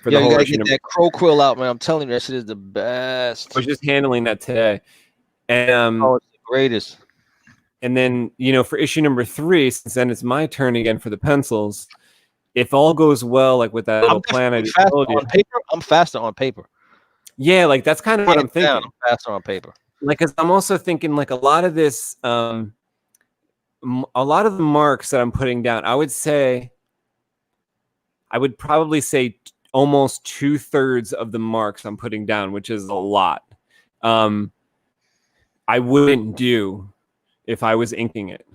gotta get that crow quill out, man. I'm telling you, that shit is the best. I was just handling that today, and it's the greatest. And then for issue number 3, since then it's my turn again for the pencils. If all goes well, like with that little plan I just told you, I'm faster on paper. Yeah, like that's kind of what I'm thinking. I'm faster on paper. Like, cause I'm also thinking like a lot of this, a lot of the marks that I'm putting down, I would probably say almost 2/3 of the marks I'm putting down, which is a lot. I wouldn't do if I was inking it.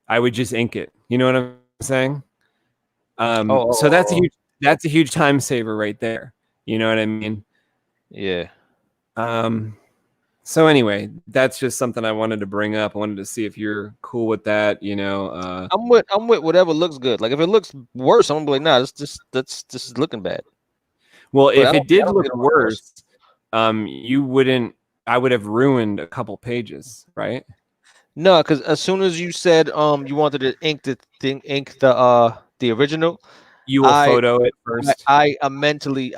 I would just ink it. You know what I'm saying? So that's a huge time saver right there. You know what I mean? Yeah. So anyway, that's just something I wanted to bring up. I wanted to see if you're cool with that. I'm with whatever looks good. Like if it looks worse, I'm gonna be like, nah, this is looking bad. Well, if it did look worse, I would have ruined a couple pages, right? No, because as soon as you said you wanted to ink the original, you will photo it first. I mentally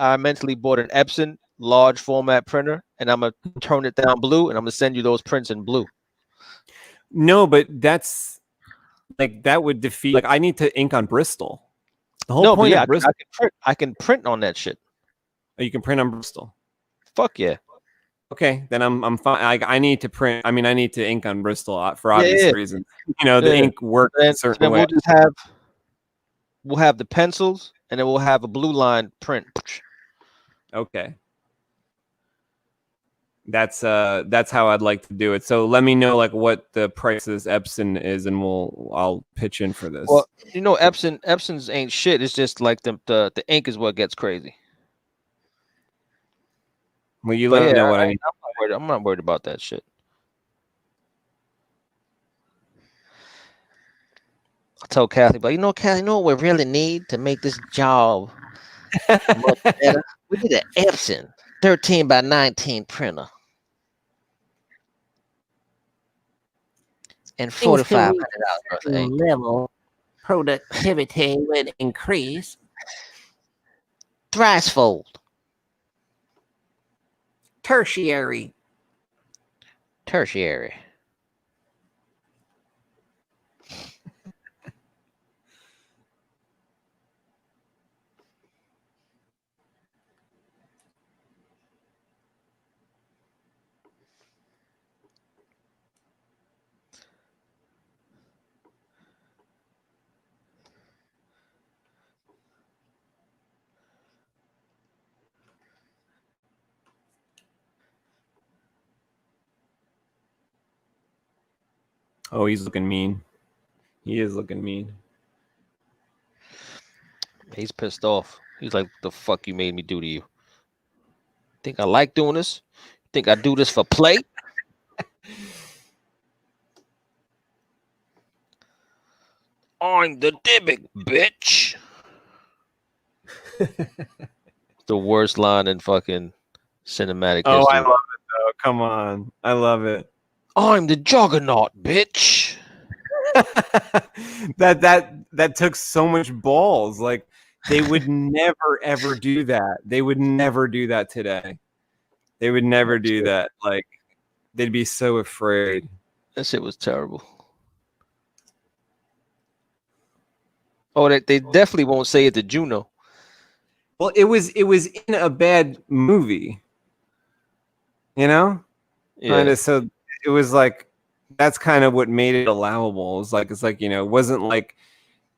bought an Epson large format printer, and I'm gonna turn it down blue, and I'm gonna send you those prints in blue. No, but that's like that would defeat. Like I need to ink on Bristol. The whole point of Bristol, I can print on that shit. Oh, you can print on Bristol. Fuck yeah. Okay, then I'm fine. I need to print. I mean, I need to ink on Bristol for obvious reasons. The ink works a certain way. We'll have the pencils, and then we'll have a blue line print. Okay. That's how I'd like to do it. So let me know like what the price of this Epson is, and I'll pitch in for this. Well, Epson's ain't shit. It's just like the ink is what gets crazy. Well, you let me know what I need. I'm not worried about that shit. I told Kathy, but Kathy, what we really need to make this job much better? We need an Epson 13 by 19 printer. And $4,500 level productivity would increase. Threshold. Tertiary. Tertiary. Oh, he's looking mean. He is looking mean. He's pissed off. He's like, the fuck you made me do to you? Think I like doing this? Think I do this for play? I'm the Dybbuk, bitch. The worst line in fucking cinematic history. Oh, I love it though. Come on. I love it. I'm the Juggernaut, bitch. that took so much balls. Like they would never ever do that. They would never do that today. They would never do that. Like they'd be so afraid. That shit was terrible. Oh, they definitely won't say it to Juno. Well, it was in a bad movie. You know? Yeah. Kinda, so it was like that's kind of what made it allowable. It's like it wasn't like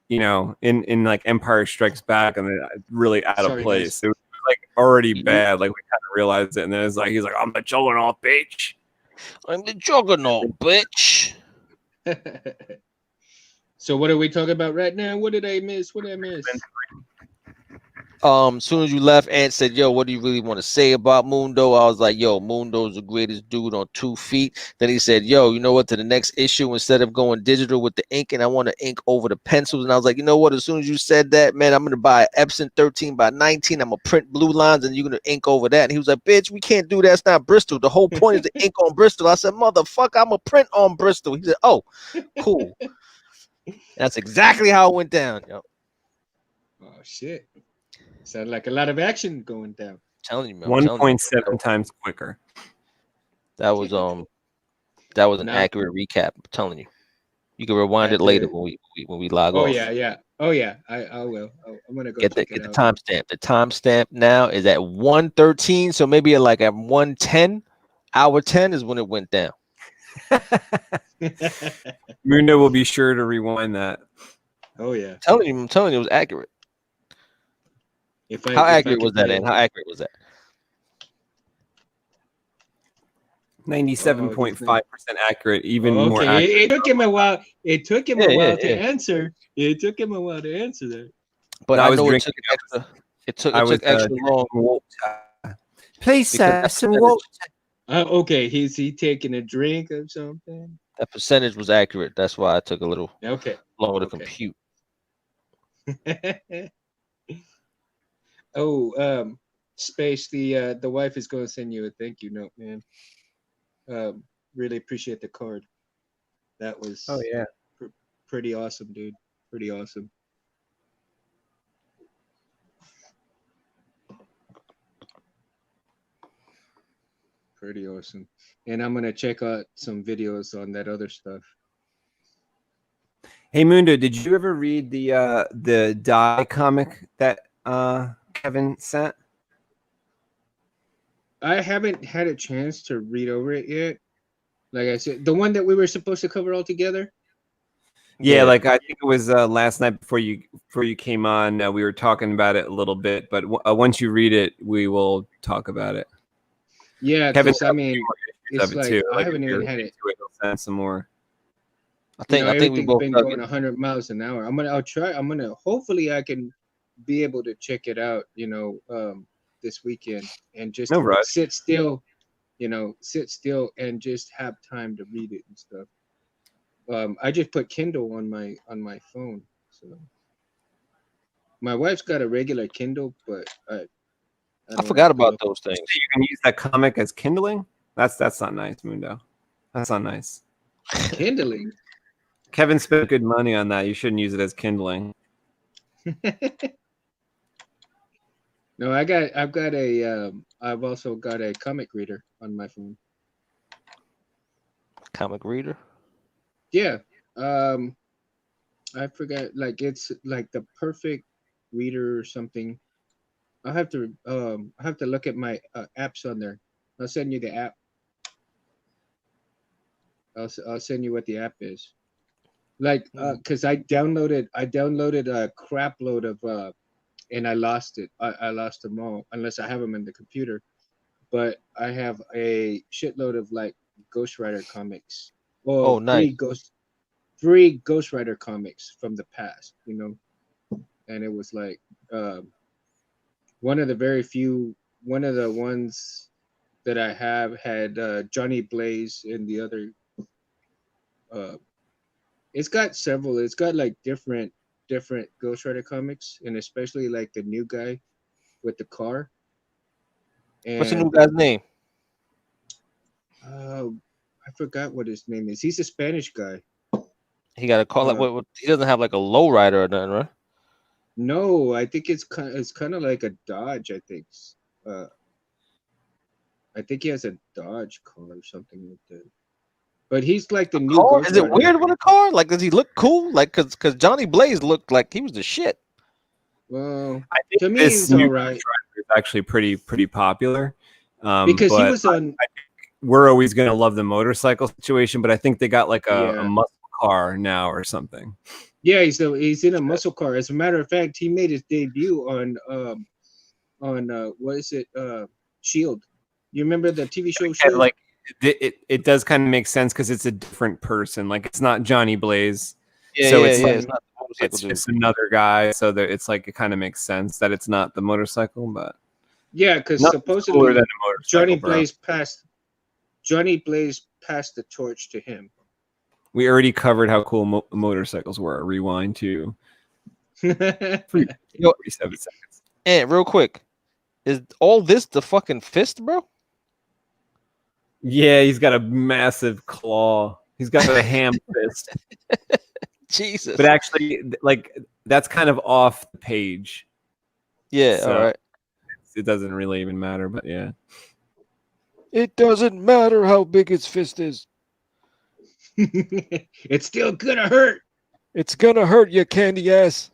in like Empire Strikes Back and then really out of place. Guys. It was like already bad. Like we kind of realized it, and then it's like he's like, "I'm the Juggernaut, bitch. I'm the Juggernaut, bitch." So what are we talking about right now? What did I miss? Soon as you left, Ant said, "Yo, what do you really want to say about Mundo?" I was like, "Yo, Mundo's the greatest dude on 2 feet." Then he said, "Yo, you know what? To the next issue, instead of going digital with the ink, and I want to ink over the pencils." And I was like, "You know what? As soon as you said that, man, I'm gonna buy Epson 13 by 19. I'm gonna print blue lines, and you're gonna ink over that." And he was like, "Bitch, we can't do that. It's not Bristol. The whole point is to ink on Bristol." I said, "Motherfucker, I'm gonna print on Bristol." He said, "Oh, cool." That's exactly how it went down, yo. Oh shit. Sounded like a lot of action going down. I'm telling you, man. 1.7 times quicker. That was an accurate recap. I'm telling you. You can rewind it later when we log off. Oh yeah. I will. I'm gonna go get the timestamp. The timestamp now is at 1:13. So maybe at 1:10, hour 10 is when it went down. Mundo will be sure to rewind that. Oh yeah. I'm telling you, it was accurate. How accurate was that? And how accurate was that? 97.5% accurate. Even more accurate. It took him a while. It took him a while to answer. It took him a while to answer that. But I know it took extra. It took extra long. Please, sir, some water. Okay, is he taking a drink or something? That percentage was accurate. That's why I took a little longer to compute. Space. The wife is going to send you a thank you note, man. Really appreciate the card. That was pretty awesome, dude. Pretty awesome. Pretty awesome. And I'm gonna check out some videos on that other stuff. Hey Mundo, did you ever read the Die comic that Kevin sent? I haven't had a chance to read over it yet. Like I said, the one that we were supposed to cover all together. Yeah, like I think it was last night before you came on. We were talking about it a little bit, but once you read it, we will talk about it. Yeah, Kevin, I mean, it's like too. I haven't even had it. He'll send some more. I think we've both been going 100 miles an hour. Hopefully I can be able to check it out, this weekend and just sit still and just have time to read it and stuff. I just put Kindle on my phone. So my wife's got a regular Kindle, but I forgot about those things. You can use that comic as kindling? That's not nice, Mundo. That's not nice. Kindling. Kevin spent good money on that. You shouldn't use it as kindling. No, I've also got a comic reader on my phone. Comic reader? Yeah. I forgot. Like it's like the perfect reader or something. I have to look at my apps on there. I'll send you the app. I'll send you what the app is. Like because I downloaded a crap load of and I lost it. I lost them all unless I have them in the computer. But I have a shitload of like Ghost Rider comics. Well, nice. three Ghost Rider comics from the past, and it was like one of the ones that I have had Johnny Blaze and the other. It's got several. It's got like different Ghost Rider comics, and especially like the new guy with the car. And, what's the new guy's name? I forgot what his name is. He's a Spanish guy. He got a car. What, he doesn't have like a low rider or nothing, right? No, I think it's kind of like a Dodge. I think. I think he has a Dodge car or something like that. But he's like the new Ghost Is it Rider. weird with a car? Like, does he look cool? Like, cause Johnny Blaze looked like he was the shit. Well, I think to me, this he's new all right. Ghost Rider is actually pretty popular. Because he was on. I think we're always gonna love the motorcycle situation, but I think they got like a muscle car now or something. Yeah, he's in a muscle car. As a matter of fact, he made his debut on what is it? Shield. You remember the TV show Shield? Like it does kind of make sense because it's a different person. Like it's not Johnny Blaze. It's just another guy. So that it's like it kind of makes sense that it's not the motorcycle, but yeah, because supposedly Johnny Blaze passed the torch to him. We already covered how cool motorcycles were. Rewind to 47 seconds. And real quick, is all this the fucking fist, bro? Yeah, he's got a massive claw. He's got a ham fist. Jesus. But actually, like that's kind of off the page. Yeah, so all right. It doesn't really even matter, but yeah. It doesn't matter how big his fist is. It's still gonna hurt. It's gonna hurt you, candy ass.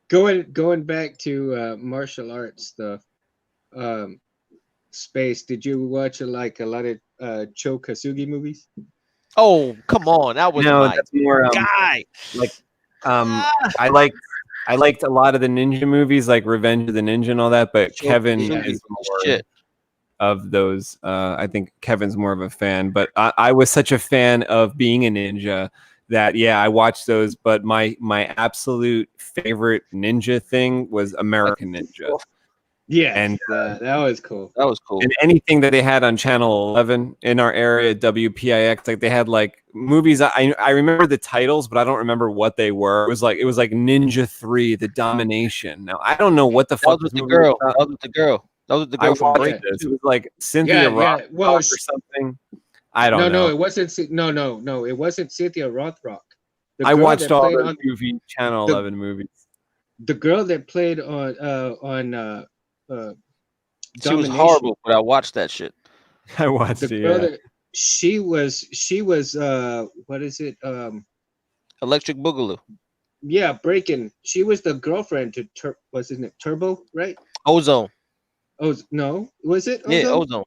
Going back to martial arts stuff, Space. Did you watch a lot of Cho Kasugi movies? Oh, come on, that was my that's more guy. Like, I liked a lot of the ninja movies, like Revenge of the Ninja and all that. But Kevin is more of those. I think Kevin's more of a fan. But I was such a fan of being a ninja that I watched those. But my absolute favorite ninja thing was American Ninja. Yeah, and that was cool. That was cool. And anything that they had on Channel 11 in our area, WPIX, like they had like movies. I remember the titles, but I don't remember what they were. It was like Ninja 3, The Domination. Now I don't know what the fuck was the girl. That was the girl. That was the girl from Break. It was like Cynthia Rothrock or something. I don't know. No, it wasn't. No, it wasn't Cynthia Rothrock. I watched all the movie Channel 11 movies. The girl that played on she was horrible, but I watched that shit. I watched it. She was what is it? Electric Boogaloo. Yeah, Breaking. She was the girlfriend to wasn't it Turbo, right? Ozone. Oh no, was it? Ozone? Yeah, Ozone.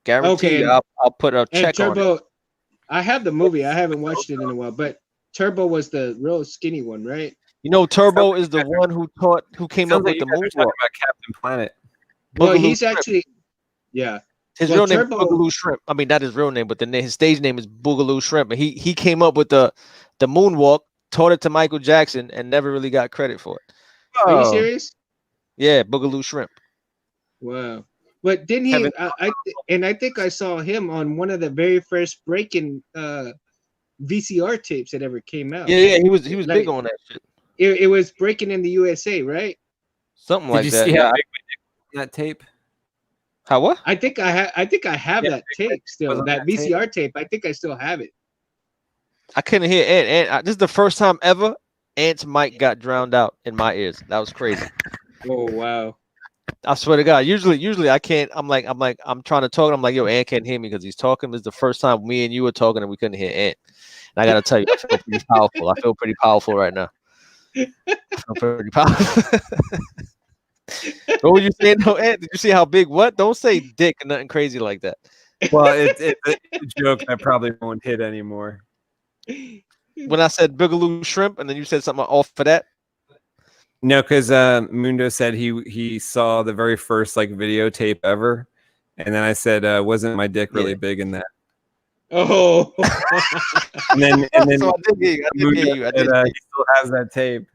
Guaranteed. Okay. I'll put a check Turbo, on it. I have the movie. I haven't watched it in a while, but Turbo was the real skinny one, right? You know, Turbo is the one who came up with the moonwalk. About Captain Planet. Well, he's actually, his real name is Boogaloo Shrimp. I mean, not his real name, but his stage name is Boogaloo Shrimp. And he came up with the moonwalk, taught it to Michael Jackson, and never really got credit for it. Are you serious? Yeah, Boogaloo Shrimp. Wow. But didn't he? I think I saw him on one of the very first Breaking VCR tapes that ever came out. Yeah, he was like, big on that shit. It was Breaking in the USA, right? Something like that. Did you see how big that tape? How what? I think I have that tape still. That VCR tape. I think I still have it. I couldn't hear Ant. This is the first time ever Ant's mic got drowned out in my ears. That was crazy. Oh wow. I swear to God. Usually I can't. I'm trying to talk. And I'm like, yo, Ant can't hear me because he's talking. This is the first time me and you were talking and we couldn't hear Ant. And I gotta tell you, I feel pretty powerful. I feel pretty powerful right now. I feel pretty powerful. What were you saying? No, Ant, did you see how big? What? Don't say dick or nothing crazy like that. Well, it's a joke that probably won't hit anymore. When I said Boogaloo shrimp, and then you said something off for that. No, because Mundo said he saw the very first like videotape ever, and then I said, "Wasn't my dick really big in that?" Oh. and then so I did hear you. He still has that tape.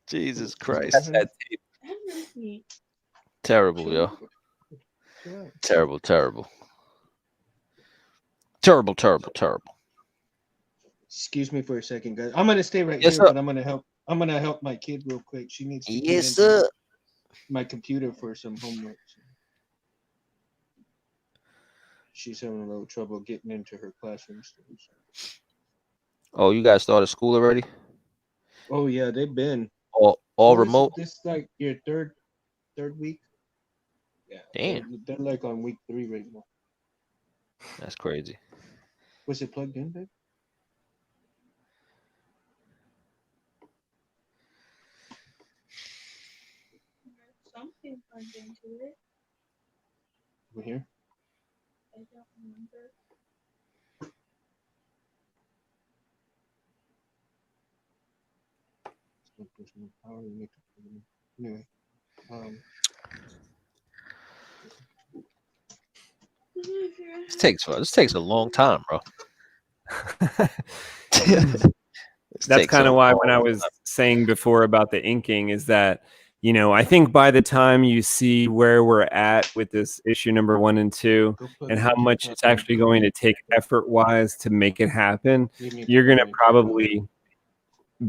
Jesus Christ! That's that tape. Terrible, yo. Terrible. Excuse me for a second, guys. I'm gonna stay right Yes, here, sir. but I'm gonna help my kid real quick. She needs to Yes, sir. my computer for some homework. She's having a little trouble getting into her classroom. Oh, you guys started school already? Oh yeah, they've been all remote. This is like your third week. Yeah. Damn. They're like on week 3 right now. That's crazy. Was it plugged in, babe? Something plugged into it. Over here? I don't remember. Anyway, This takes a long time, bro. That's kind of why when I was saying before about the inking is that, you know, I think by the time you see where we're at with this issue number 1 and 2 and how much it's actually going to take effort wise to make it happen, you're going to probably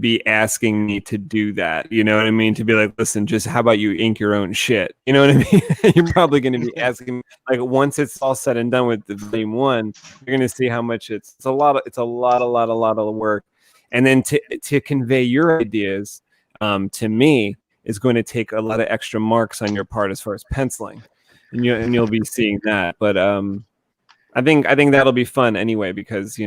be asking me to do that. You know what I mean? To be like, listen, just how about you ink your own shit? You know what I mean? You're probably going to be asking, like, once it's all said and done with the volume 1, you're going to see how much it's a lot of work. And then to convey your ideas to me is going to take a lot of extra marks on your part as far as penciling, and you'll be seeing that. But I think that'll be fun anyway, because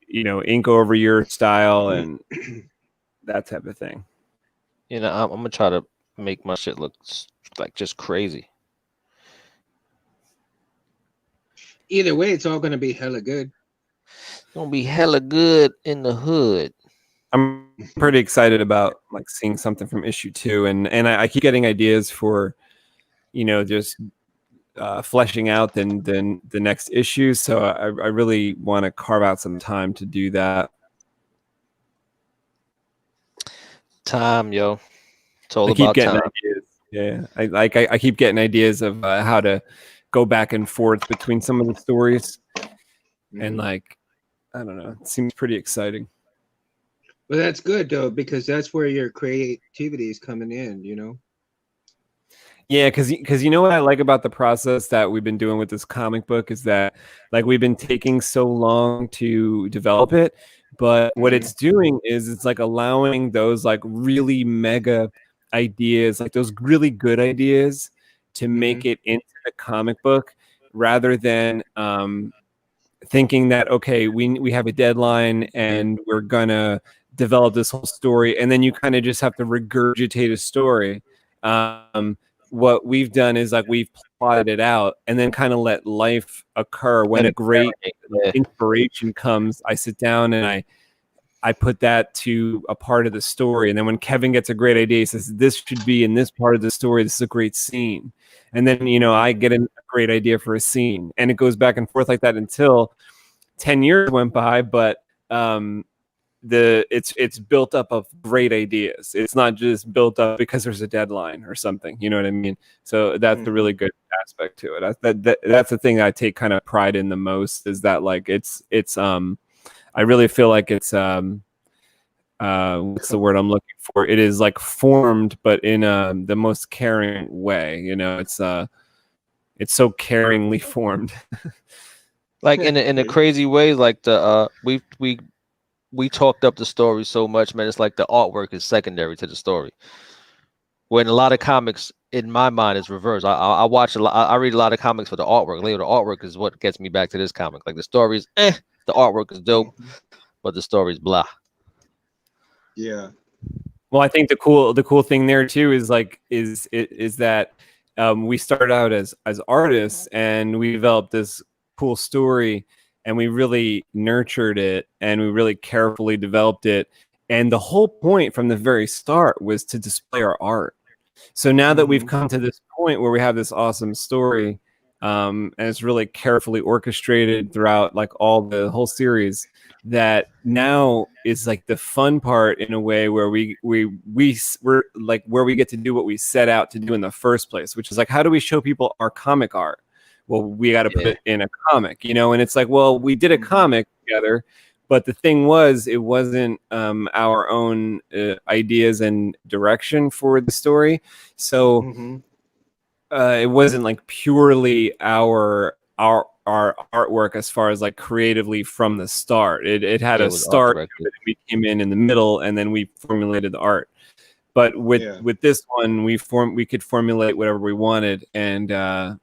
ink over your style and that type of thing. I'm gonna try to make my shit look like just crazy. Either way, it's all gonna be hella good. Gonna be hella good in the hood. I'm pretty excited about like seeing something from issue 2, and I keep getting ideas for, just fleshing out the next issue. So I really want to carve out some time to do that. Time, yo. It's all about time. Ideas. Yeah, I keep getting ideas of how to go back and forth between some of the stories, and I don't know, it seems pretty exciting. Well, that's good though, because that's where your creativity is coming in, Yeah, because you know what I like about the process that we've been doing with this comic book is that, like, we've been taking so long to develop it, but what it's doing is it's like allowing those like really mega ideas, like those really good ideas, to make it into the comic book, rather than thinking that, okay, we have a deadline and we're gonna develop this whole story, and then you kind of just have to regurgitate a story. What we've done is like we've plotted it out and then kind of let life occur. When a great inspiration comes, I sit down and I put that to a part of the story. And then when Kevin gets a great idea, he says, this should be in this part of the story. This is a great scene. And then, I get a great idea for a scene, and it goes back and forth like that until 10 years went by. But it's built up of great ideas. It's not just built up because there's a deadline or something. You know what I mean? So that's the really good aspect to it. That's the thing I take kind of pride in the most, is that like it's I really feel like it's what's the word I'm looking for? It is like formed, but in the most caring way. It's so caringly formed. Like in a crazy way, like the we talked up the story so much, man. It's like the artwork is secondary to the story. When a lot of comics, in my mind, is reversed. I watch a lot. I read a lot of comics for the artwork. Later, the artwork is what gets me back to this comic. Like the stories, the artwork is dope, but the story's blah. Yeah. Well, I think the cool thing there too is like is that we started out as artists and we developed this cool story and we really nurtured it and we really carefully developed it. And the whole point from the very start was to display our art. So now that we've come to this point where we have this awesome story, and it's really carefully orchestrated throughout like all the whole series, that now is like the fun part in a way where we're like where we get to do what we set out to do in the first place, which is like, how do we show people our comic art? Well, we got to put it in a comic, you know, and it's like, well, we did a comic together. But the thing was, it wasn't our own ideas and direction for the story. So it wasn't like purely our artwork as far as like creatively from the start. It had a start, we came in the middle, and then we formulated the art. But with this one, we could formulate whatever we wanted and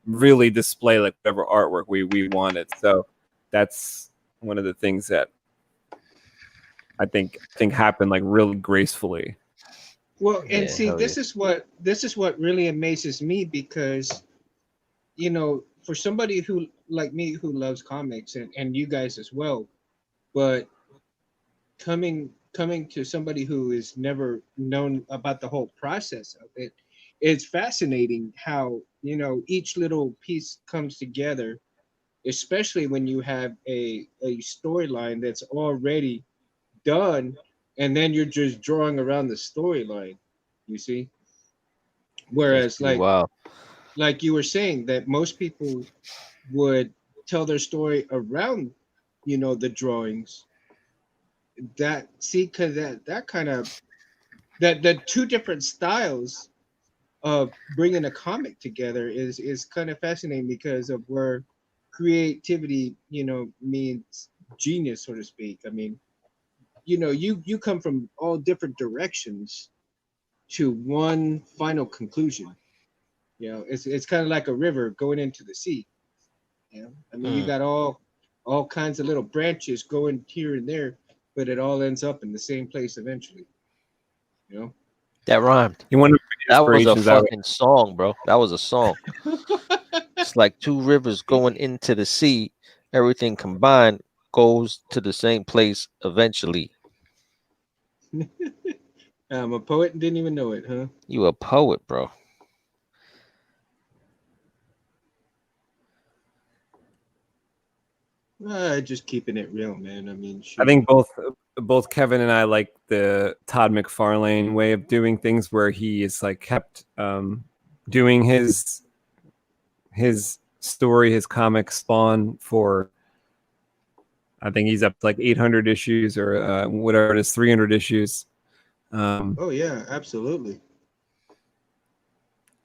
really display like whatever artwork we wanted. So that's one of the things that I think happened like really gracefully. Well, and see, this is what really amazes me, because, you know, for somebody who like me who loves comics and you guys as well, but coming to somebody who has never known about the whole process of it, it's fascinating how, you know, each little piece comes together, especially when you have a storyline that's already done, and then you're just drawing around the storyline, you see. Whereas like you were saying, that most people would tell their story around, you know, the drawings. That, see, because that kind of the two different styles of bringing a comic together is kind of fascinating, because of where creativity, you know, means genius, so to speak. I mean, you know, you come from all different directions to one final conclusion. You know, it's kind of like a river going into the sea. You know, I mean, you got all kinds of little branches going here and there, but it all ends up in the same place eventually. You know, that rhymed. That was a fucking song, bro. That was a song. It's like two rivers going into the sea. Everything combined goes to the same place eventually. I'm a poet and didn't even know it, huh? You a poet, bro. Just keeping it real, man. I mean, shoot. I think both Kevin and I like the Todd McFarlane way of doing things, where he is like kept doing his story, his comic Spawn, for I think he's up to like 800 issues or whatever it is, 300 issues. Oh yeah, absolutely.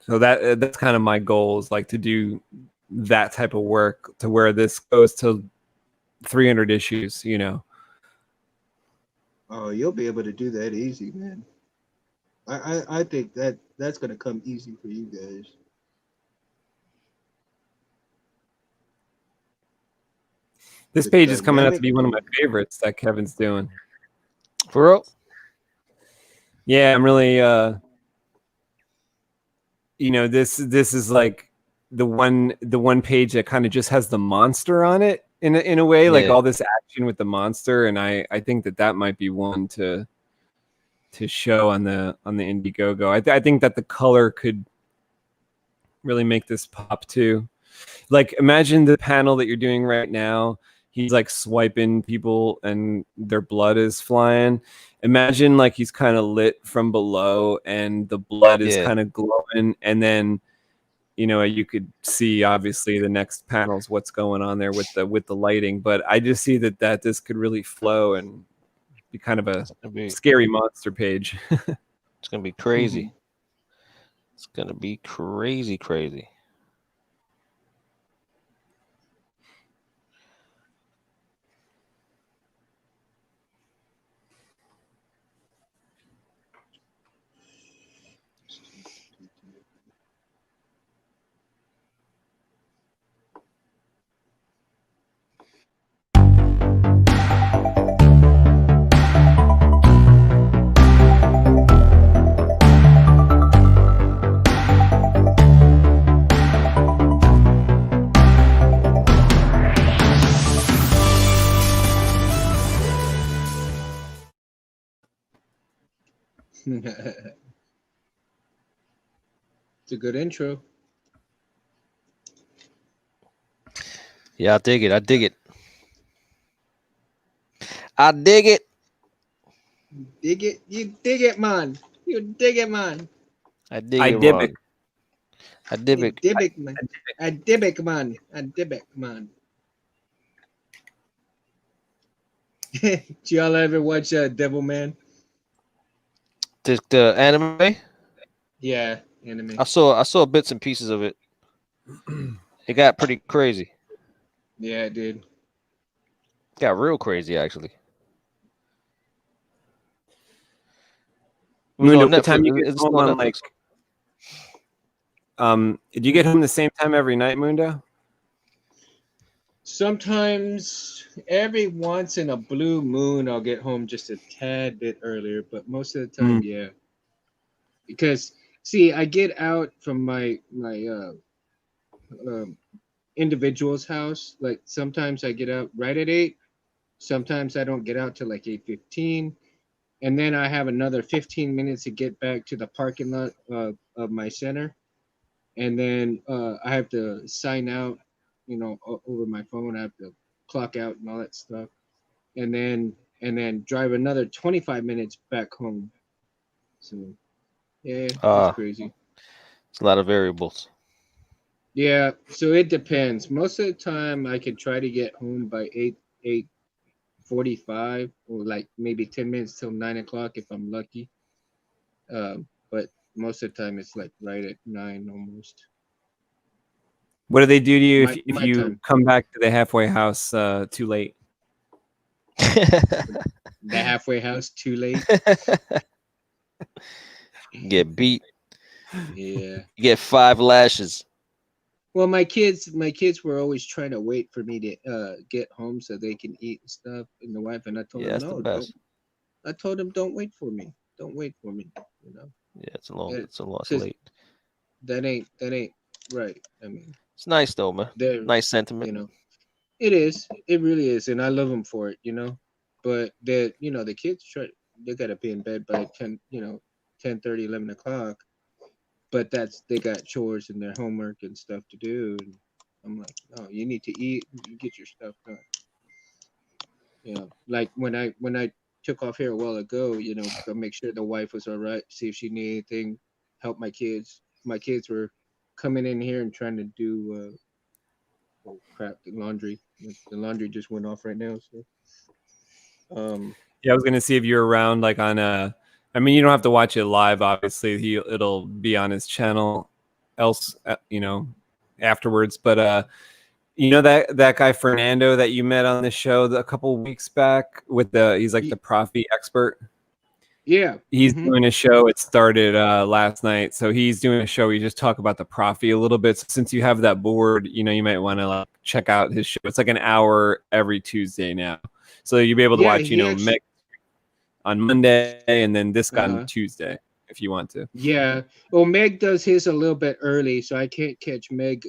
So that's kind of my goal, is like to do that type of work to where this goes to 300 issues, you know. Oh, you'll be able to do that easy, man. I think that's gonna come easy for you guys. This page is coming out to be one of my favorites that Kevin's doing. For real? Yeah, I'm really you know, this is like the one page that kind of just has the monster on it in a way, like all this action with the monster, and I think that might be one to show on the IndieGogo. I think that the color could really make this pop too. Like, imagine the panel that you're doing right now. He's like swiping people and their blood is flying. Imagine like he's kind of lit from below and the blood is kind of glowing, and then, you know, you could see obviously the next panels what's going on there with the lighting. But I just see that this could really flow and be kind of a scary monster page. It's gonna be crazy. It's gonna be crazy. It's a good intro. Yeah, I dig it. I dig it. I dig it. Dig it. You dig it, man. You dig it, man. I dig I it, dib Ron. it. I dib You it. dib it, man. I dib it, man. I dib it, man. Do y'all ever watch Devilman? The anime. Yeah, anime. I saw bits and pieces of it. It got pretty crazy. Yeah, it did. It got real crazy, actually. It was Mundo, on what time Netflix. you get It's home on on Netflix. do you get home the same time every night, Mundo? Sometimes, every once in a blue moon, I'll get home just a tad bit earlier, but most of the time, yeah. Because see, I get out from my individual's house. Like sometimes I get out right at 8. Sometimes I don't get out till like 8:15, and then I have another 15 minutes to get back to the parking lot of my center, and then I have to sign out, over my phone. I have to clock out and all that stuff, and then drive another 25 minutes back home. So yeah, it's crazy. It's a lot of variables. Yeah, so it depends. Most of the time, I can try to get home by 8:45, or like maybe 10 minutes till 9 o'clock if I'm lucky. But most of the time, it's like right at 9 almost. What do they do to you if My you time. come back to the halfway house too late? The halfway house too late. Get beat. Yeah. You get 5 lashes. Well, my kids were always trying to wait for me to get home so they can eat and stuff. And the wife and I told them, that's no, the best. I told them, don't wait for me. Don't wait for me. Yeah, it's a long. It's a lot 'cause late. That ain't right. I mean, It's nice though, man. Nice sentiment. It is. It really is, and I love them for it. But the kids they gotta be in bed by 10, 10:30, 11 o'clock. But they got chores and their homework and stuff to do, and I'm like, no, you need to eat and get your stuff done. Like when I took off here a while ago, to make sure the wife was all right, see if she needed anything, help my kids. My kids were coming in here and trying to do oh crap, the laundry. The laundry just went off right now. So, yeah, I was gonna see if you're around, like on a. I mean, you don't have to watch it live. Obviously, it'll be on his channel, afterwards. But that guy Fernando that you met on the show a couple weeks back he's like the Profi expert. Yeah, he's doing a show. It started last night, so he's doing a show. We just talk about the Profi a little bit. So since you have that board, you might want to check out his show. It's like an hour every Tuesday now, so you'll be able to watch Meg on Monday and then this guy on Tuesday if you want to. Yeah, well, Meg does his a little bit early, so I can't catch Meg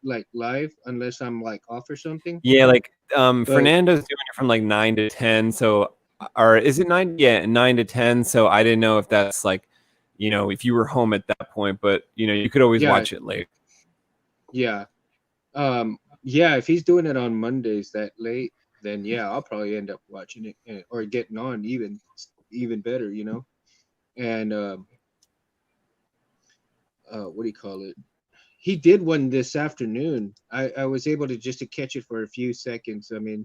like live unless I'm like off or something. Yeah, Fernando's doing it from like 9 to 10. So, or is it 9? Yeah, 9 to 10. So I didn't know if that's if you were home at that point, but you could always watch it late. Yeah. Yeah, if he's doing it on Mondays that late, then yeah, I'll probably end up watching it or getting on even better, And what do you call it? He did one this afternoon. I was able to catch it for a few seconds. I mean,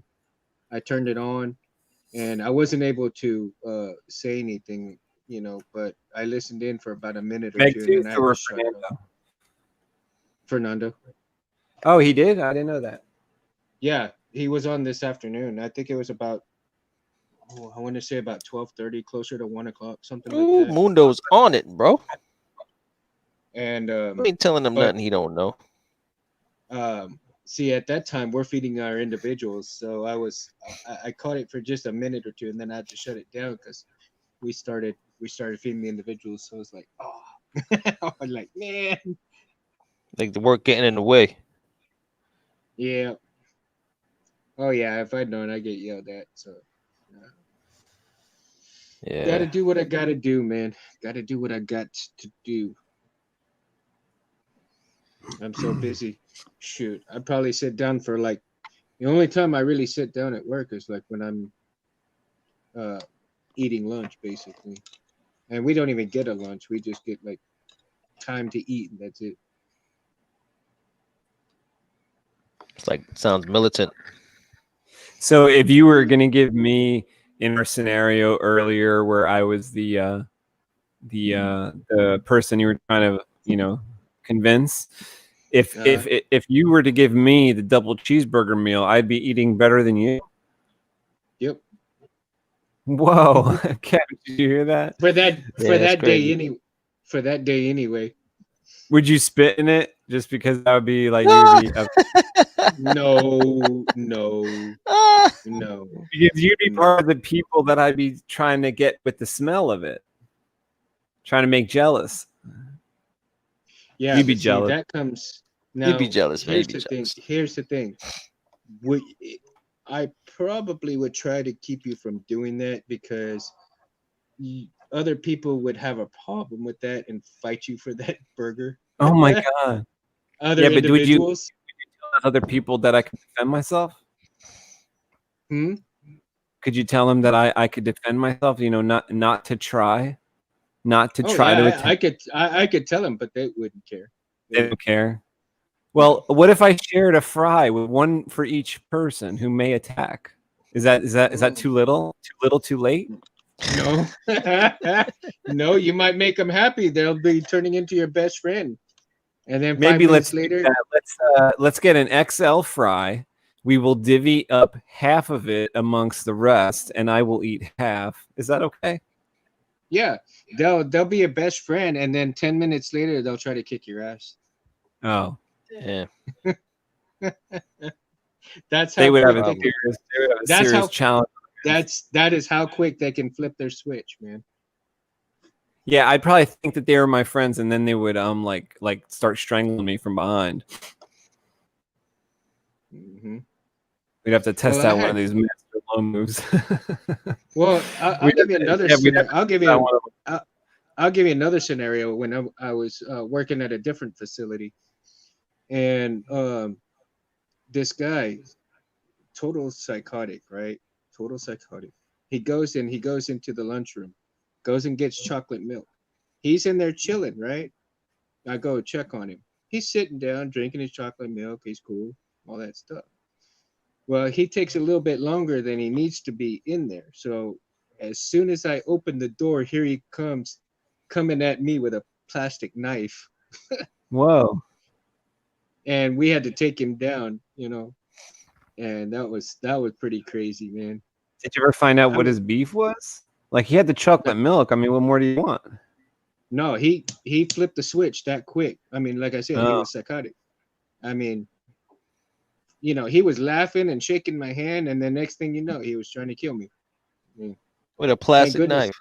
I turned it on and I wasn't able to say anything, but I listened in for about a minute or two. And then I had to shut it off. Fernando. Oh, he did? I didn't know that. Yeah, he was on this afternoon. I think it was about, I want to say about 12:30, closer to 1 o'clock, something like that. Mundo's on it, bro. And I ain't telling him nothing he don't know. See, at that time we're feeding our individuals, so I caught it for just a minute or two, and then I had to shut it down because we started feeding the individuals. So it's like, oh, I was like, man, like the work getting in the way. Yeah. Oh yeah, if I'd known, I get yelled at. So Yeah. Gotta do what I gotta do, man. Gotta do what I got to do. I'm so busy. Shoot, I probably sit down for like the only time I really sit down at work is like when I'm eating lunch, basically. And we don't even get a lunch. We just get like time to eat, and that's it. It's like sounds militant. So if you were gonna give me in our scenario earlier where I was the person you were trying to, convince, if you were to give me the double cheeseburger meal, I'd be eating better than you. Yep. Whoa, Kevin, did you hear that? For that day anyway. Would you spit in it just because that would be like you would be No. Because you'd be part of the people that I'd be trying to get with the smell of it, trying to make jealous. Yeah, you'd be jealous. That comes now. You'd be jealous, man. Here's the thing. I probably would try to keep you from doing that because other people would have a problem with that and fight you for that burger. Oh my god! Other individuals. But would you tell other people that I could defend myself? Could you tell them that I could defend myself? Not to try, to. I could tell them, but they wouldn't care. They don't care. Well, what if I shared a fry with one for each person who may attack? Is that too little? Too little? Too late? No, no. You might make them happy. They'll be turning into your best friend, and then maybe let's get an XL fry. We will divvy up half of it amongst the rest, and I will eat half. Is that okay? Yeah, they'll be a best friend, and then 10 minutes later they'll try to kick your ass. Oh, yeah. That's how they would have a serious challenge. That is how quick they can flip their switch, man. Yeah, I'd probably think that they were my friends, and then they would like start strangling me from behind. Mm-hmm. We'd have to test out one of these master low moves. Well, I'll give you another scenario. I'll give you another scenario when I was working at a different facility, and this guy, total psychotic, right? Total psychotic. He goes into the lunchroom, goes and gets chocolate milk. He's in there chilling, right? I go check on him. He's sitting down, drinking his chocolate milk. He's cool, all that stuff. Well, he takes a little bit longer than he needs to be in there. So as soon as I open the door, here he comes, coming at me with a plastic knife. Whoa. And we had to take him down, and that was pretty crazy, man. Did you ever find out what his beef was? Like, he had the chocolate milk. I mean, what more do you want? No, he flipped the switch that quick. I mean, like I said, he was psychotic. I mean, he was laughing and shaking my hand, and the next thing you know, he was trying to kill me. I mean, with a plastic knife.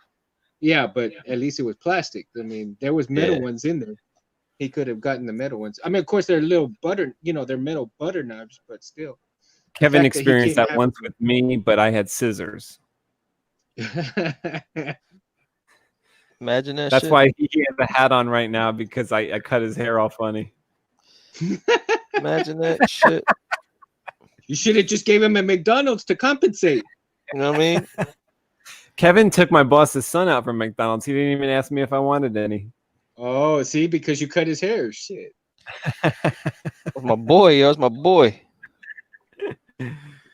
Yeah, but at least it was plastic. I mean, there was metal ones in there. He could have gotten the metal ones. I mean, of course, they're little butter, they're metal butter knives, but still. Kevin experienced that once with me, but I had scissors. Imagine that. That's why he has a hat on right now, because I cut his hair all funny. Imagine that shit. You should have just gave him a McDonald's to compensate. You know what I mean? Kevin took my boss's son out from McDonald's. He didn't even ask me if I wanted any. Oh, see, because you cut his hair. Shit. That's my boy, yo. That's my boy.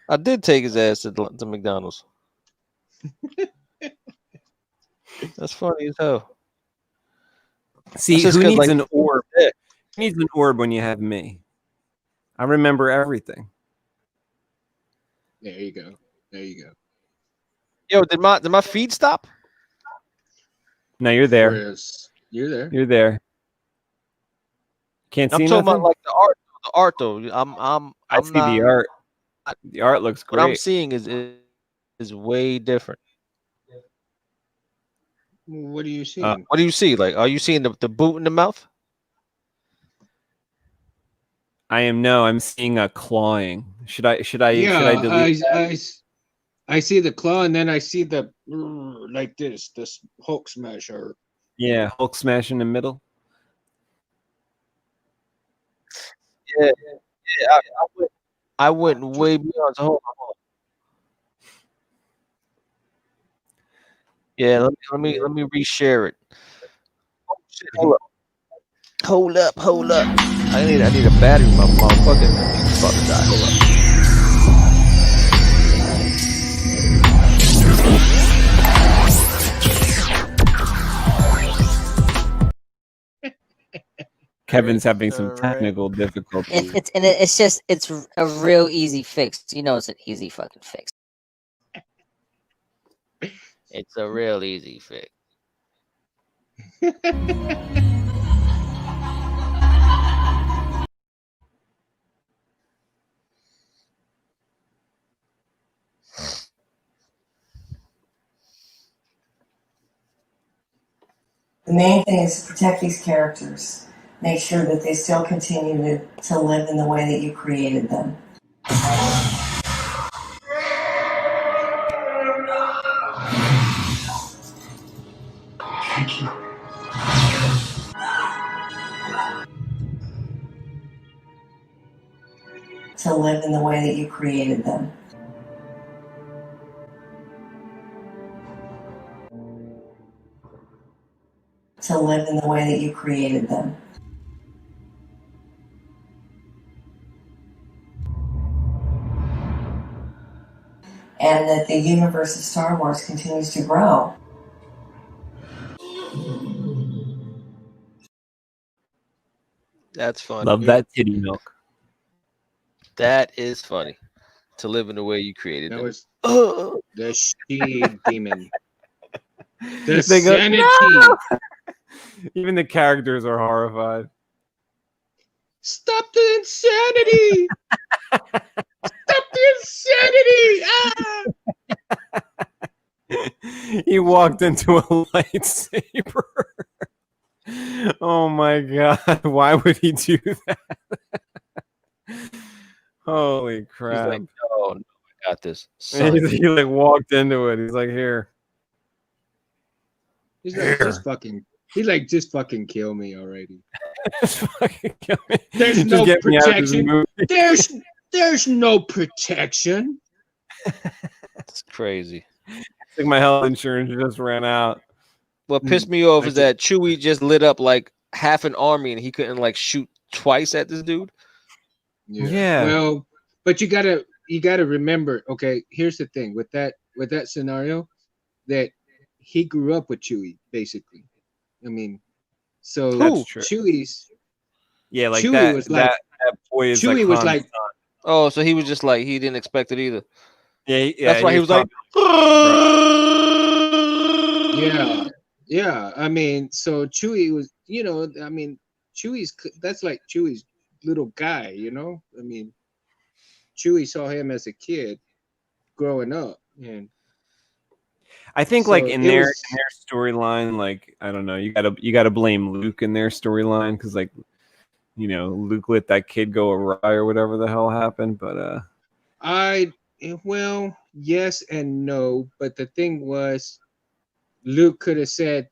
I did take his ass to McDonald's. That's funny as hell. See, who needs an orb? Who needs an orb when you have me? I remember everything. There you go. Yo, did my feed stop? No, you're there. You're there. You're there. Can't see nothing? I'm talking about like the art though. I see the art. The art looks great. What I'm seeing is way different. What are you seeing? What do you see? Like, are you seeing the boot in the mouth? I'm seeing a clawing. Should I delete that? I see the claw, and then I see the like this Hulk smasher. Yeah, Hulk smash in the middle. Yeah, I went way beyond. So hold on. Yeah, let me reshare it. Oh, shit, hold up. I need a battery. My fucking about to die. Hold up. Kevin's having some technical difficulties. It's a real easy fix. You know, it's an easy fucking fix. It's a real easy fix. The main thing is to protect these characters. Make sure that they still continue to live in the way that you created them. Thank you. To live in the way that you created them. To live in the way that you created them. And that the universe of Star Wars continues to grow. That's funny. Love that titty milk. That is funny. To live in the way you created That it. was the she demon. The They go, sanity. "No!" Even the characters are horrified. Stop the insanity! Stop the insanity! He walked into a lightsaber. Oh my god! Why would he do that? Holy crap! He's like, oh no, I got this. Son. He like walked into it. He's like, here. He's like, just fucking kill me already. Just fucking kill me. There's Just no get me out of this protection. movie. There's no protection. It's crazy. I think my health insurance just ran out. What pissed me off is that Chewie just lit up like half an army and he couldn't like shoot twice at this dude. Yeah. Well, but you gotta remember. Okay, here's the thing with that scenario, that he grew up with Chewie basically. I mean, so that's true. Chewie's. Yeah, like Chewie that. was like, that boy is Chewie like was like. Oh, so he was just like he didn't expect it either. Yeah, that's why he was like. Yeah. I mean, so Chewie was, I mean, that's like Chewie's little guy, I mean, Chewie saw him as a kid growing up, and I think so like in their storyline, like I don't know, you gotta blame Luke in their storyline because like Luke let that kid go awry or whatever the hell happened, but well, yes and no, but the thing was, Luke could have said,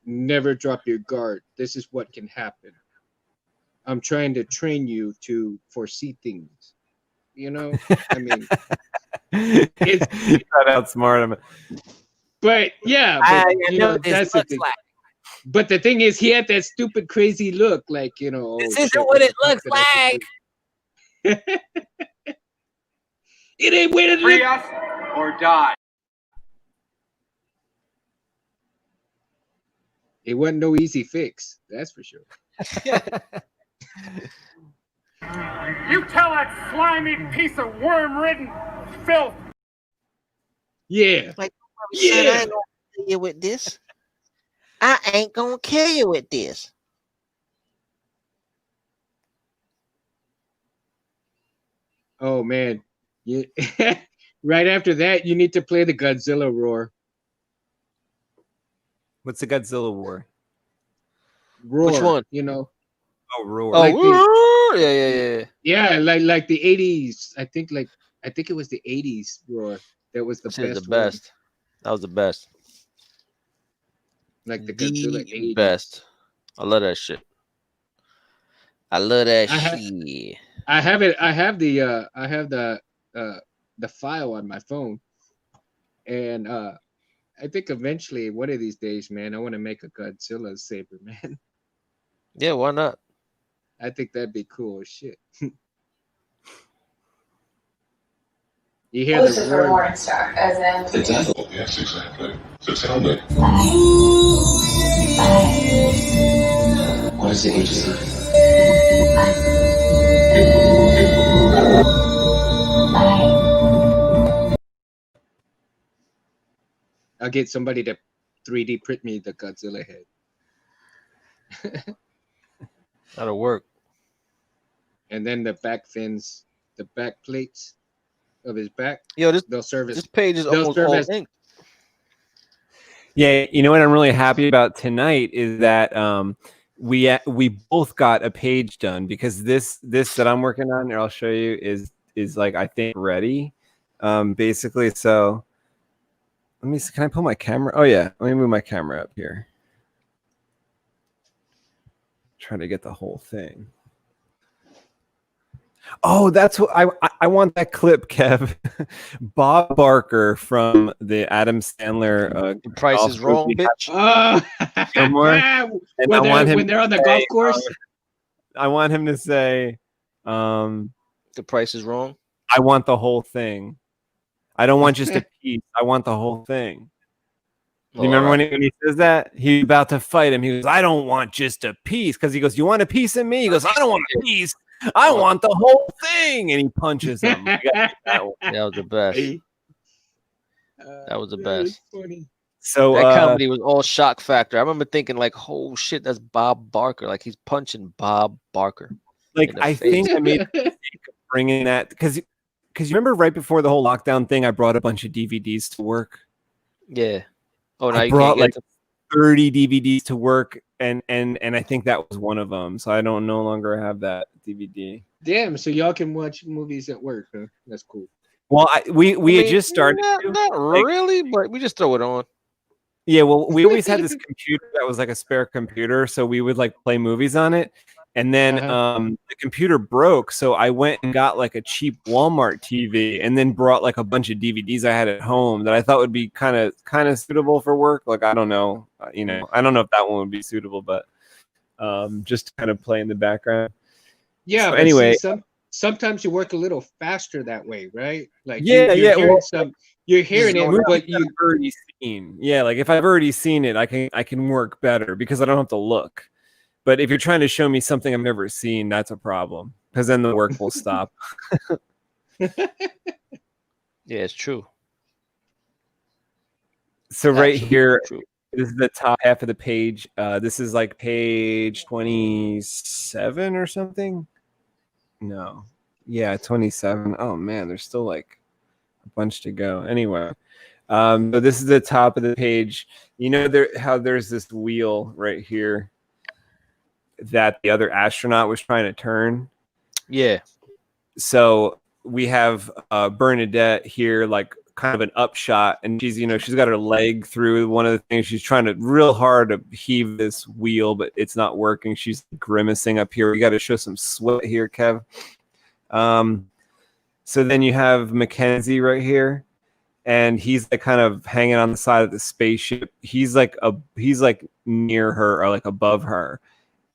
"Never drop your guard. This is what can happen. I'm trying to train you to foresee things." I mean, it's try to outsmart him. But yeah, that's the thing. Like. But the thing is, he had that stupid, crazy look, like this isn't what it looks like. It ain't what it Free us or die. It wasn't no easy fix, that's for sure. You tell that slimy piece of worm-ridden filth. Yeah. Like, yeah. I ain't gonna kill you with this. I ain't gonna kill you with this. Oh man, right after that, you need to play the Godzilla roar. What's the Godzilla roar? Which one? Oh, roar. Oh, like yeah. Yeah, like the 80s. I think it was the 80s roar. That was the Shit is best the one. best. That was the best. Like the Godzilla The 80s. best. I love that shit. I love that shit. I have it. I have the file on my phone, and I think eventually one of these days, man, I want to make a Godzilla saber, man. Yeah, why not? I think that'd be cool as shit. You hear This the is for roar? Morningstar, as in. Exactly. Yes, exactly. So tell me. What is it you see? I'll get somebody to 3D print me the Godzilla head. That'll work. And then the back fins, the back plates of his back. Yo, they'll serve as, this page is almost all ink. Yeah, you know what I'm really happy about tonight is that we both got a page done, because this that I'm working on, I'll show you, is like, I think, ready. Basically, so let me see, can I pull my camera? Oh yeah, let me move my camera up here. Try to get the whole thing. Oh, that's what I want, that clip, Kev. Bob Barker from the Adam Sandler Price is Wrong, bitch. When they're on the golf course. I want him to say, The Price is Wrong. I want the whole thing. I don't want just a piece. I want the whole thing. Do you remember when he says that? He's about to fight him. He goes, I don't want just a piece. Because he goes, you want a piece of me? He goes, I don't want a piece. I want the whole thing. And he punches him. That was the best. That was the best. Funny. So that comedy was all shock factor. I remember thinking, like, oh shit, that's Bob Barker. Like, he's punching Bob Barker. Like, I think I made a mistake of bringing that, because you remember right before the whole lockdown thing, I brought a bunch of DVDs to work. Yeah. Oh, now I brought like 30 DVDs to work, and I think that was one of them. So I don't no longer have that DVD. Damn, so y'all can watch movies at work, huh? That's cool. Well, we had just started. Not really, but we just throw it on. Yeah, well, we always had this computer that was like a spare computer, so we would like play movies on it. And then the computer broke, so I went and got like a cheap Walmart TV, and then brought like a bunch of DVDs I had at home that I thought would be kind of suitable for work. Like, I don't know, I don't know if that one would be suitable, but just to kind of play in the background. Yeah. So anyway, sometimes you work a little faster that way, right? Like you're hearing it, but you've already seen. Yeah, like if I've already seen it, I can work better because I don't have to look. But if you're trying to show me something I've never seen, that's a problem, because then the work will stop. Yeah, it's true. So right here, this is the top half of the page. This is like page 27 or something. No. Yeah, 27. Oh, man, there's still like a bunch to go. Anyway, so this is the top of the page. You know how there's this wheel right here that the other astronaut was trying to turn? Yeah. So we have Bernadette here, like kind of an upshot, and she's got her leg through one of the things. She's trying to real hard to heave this wheel, but it's not working. She's grimacing up here. We got to show some sweat here, Kev. So then you have Mackenzie right here, and he's like kind of hanging on the side of the spaceship. He's like near her or like above her.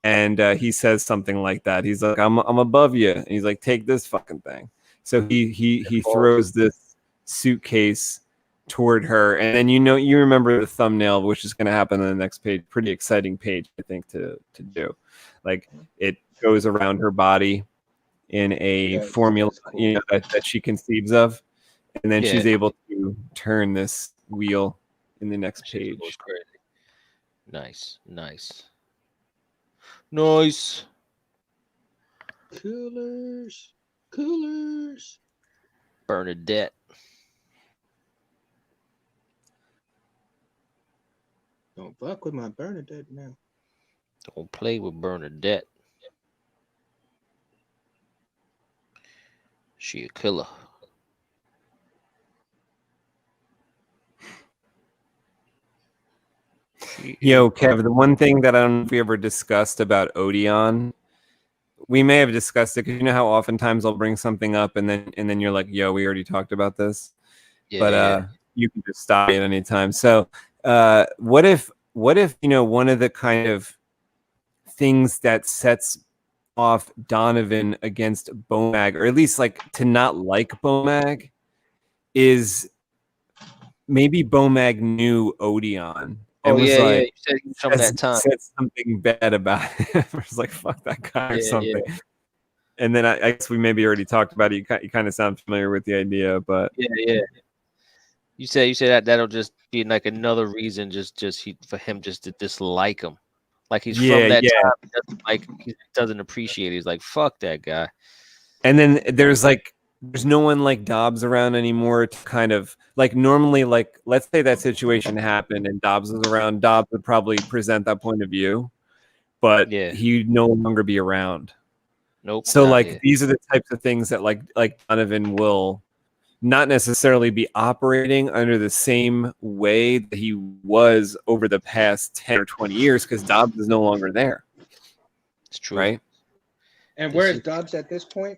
And he says something like that. He's like, I'm above you. And he's like, take this fucking thing. So he throws this suitcase toward her. And then you remember the thumbnail, which is going to happen on the next page. Pretty exciting page, I think, to do. Like, it goes around her body in a formula, that she conceives of. And then she's able to turn this wheel in the next page. Nice. Nice. Coolers. Bernadette. Don't fuck with my Bernadette now. Don't play with Bernadette. She a killer. Yo, Kev, the one thing that I don't know if we ever discussed about Odeon, we may have discussed it because you know how oftentimes I'll bring something up and then you're like, yo, we already talked about this. Yeah, but you can just stop me at any time. So what if one of the kind of things that sets off Donovan against Bomag, or at least like to not like Bomag, is maybe Bomag knew Odeon. Oh, was yeah, like, you said from that time. Said something bad about him. I was like, fuck that guy or something. Yeah. And then I guess we maybe already talked about it. You kind of sound familiar with the idea, but yeah. You say that'll just be like another reason for him just to dislike him. Like he's from that time, he doesn't appreciate it. He's like, fuck that guy. And then there's no one like Dobbs around anymore to kind of like normally, like, let's say that situation happened and Dobbs was around, Dobbs would probably present that point of view, but he'd no longer be around. Nope. So like these are the types of things that like Donovan will not necessarily be operating under the same way that he was over the past 10 or 20 years because Dobbs is no longer there. It's true. Right? And where is Dobbs at this point?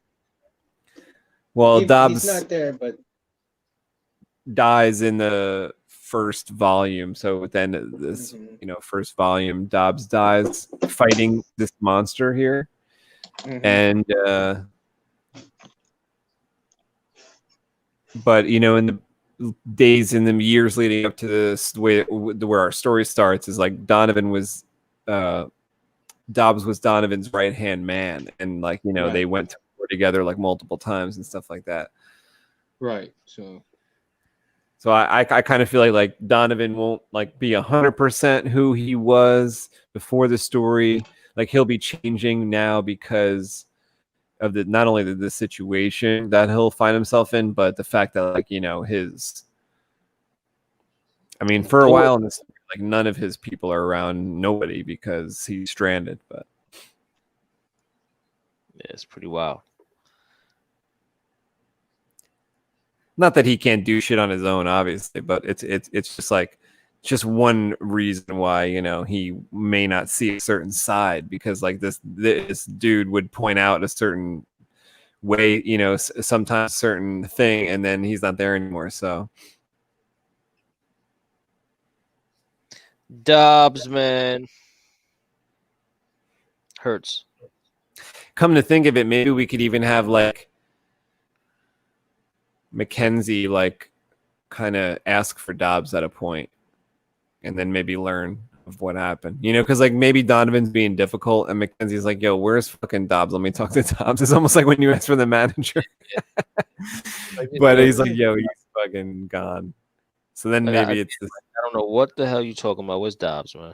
Well, Dobbs he's not there, but dies in the first volume. So at the end of this, first volume, Dobbs dies fighting this monster here. And but in the days in the years leading up to this, where our story starts is like Dobbs was Donovan's right hand man, and like they went to war together like multiple times and stuff like that. Right. So I kind of feel like Donovan won't like be 100% who he was before the story. Like he'll be changing now because of not only the situation that he'll find himself in, but the fact that for a while in this, like none of his people are around, nobody, because he's stranded. But yeah, it's pretty wild. Not that he can't do shit on his own, obviously, but it's just like just one reason why he may not see a certain side, because like this dude would point out a certain way, sometimes certain thing, and then he's not there anymore. So Dobbs, man, hurts. Come to think of it, maybe we could even have like Mackenzie like kind of ask for Dobbs at a point, and then maybe learn of what happened, because like maybe Donovan's being difficult and Mackenzie's like, yo, where's fucking Dobbs? Let me talk to Dobbs. It's almost like when you ask for the manager. But he's like, yo, he's fucking gone. So then maybe it's this. I don't know what the hell you talking about. Where's Dobbs, man?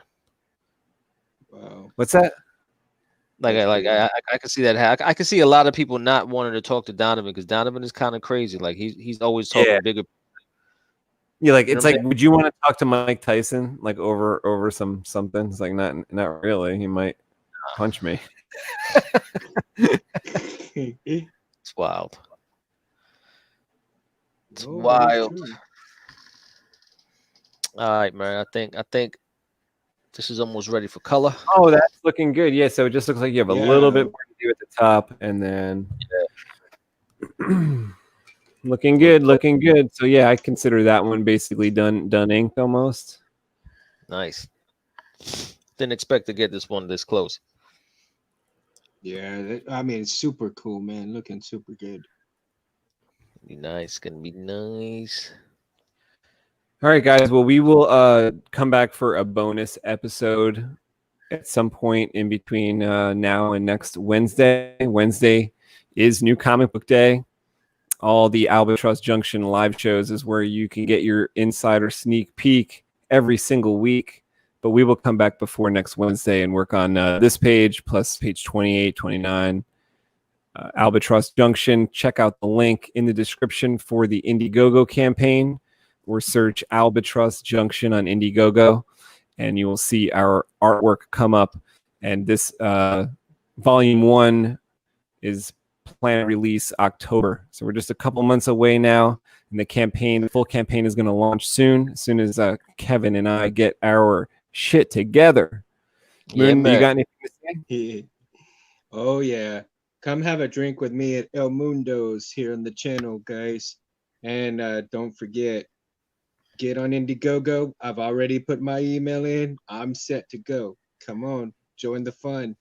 Wow. What's that? I can see that. I can see a lot of people not wanting to talk to Donovan because Donovan is kind of crazy. Like he's always talking bigger. Yeah, like it's like, would you want to talk to Mike Tyson like over something? It's like not really. He might punch me. It's wild. It's wild. All right, man. I think this is almost ready for color. Oh, that's looking good. Yeah, so it just looks like you have a little bit more to do at the top, and then looking good. So yeah, I consider that one basically done inked almost. Nice. Didn't expect to get this one this close. Yeah, it's super cool, man. Looking super good. Be nice. Gonna be nice. All right, guys. Well, we will come back for a bonus episode at some point in between now and next Wednesday. Wednesday is New Comic Book Day. All the Albatross Junction live shows is where you can get your insider sneak peek every single week. But we will come back before next Wednesday and work on this page plus page 28, 29. Albatross Junction. Check out the link in the description for the IndieGogo campaign, or search Albatross Junction on IndieGogo, and you will see our artwork come up. And this volume 1 is planned release October. So we're just a couple months away now. And the full campaign is going to launch soon. As soon as Kevin and I get our shit together. Moon, you got anything to say? Oh yeah, come have a drink with me at El Mundo's here on the channel, guys. And don't forget, get on IndieGogo. I've already put my email in. I'm set to go. Come on, join the fun.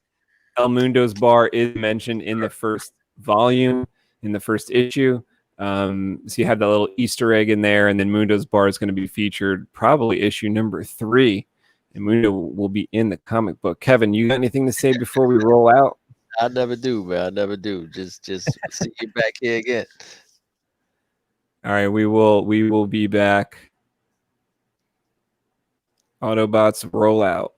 El Mundo's bar is mentioned in the first volume, in the first issue. So you have that little Easter egg in there, and then Mundo's bar is going to be featured probably issue number 3, and Mundo will be in the comic book. Kevin, you got anything to say before we roll out? I never do, man. I never do. Just see you back here again. All right, we will be back. Autobots roll out.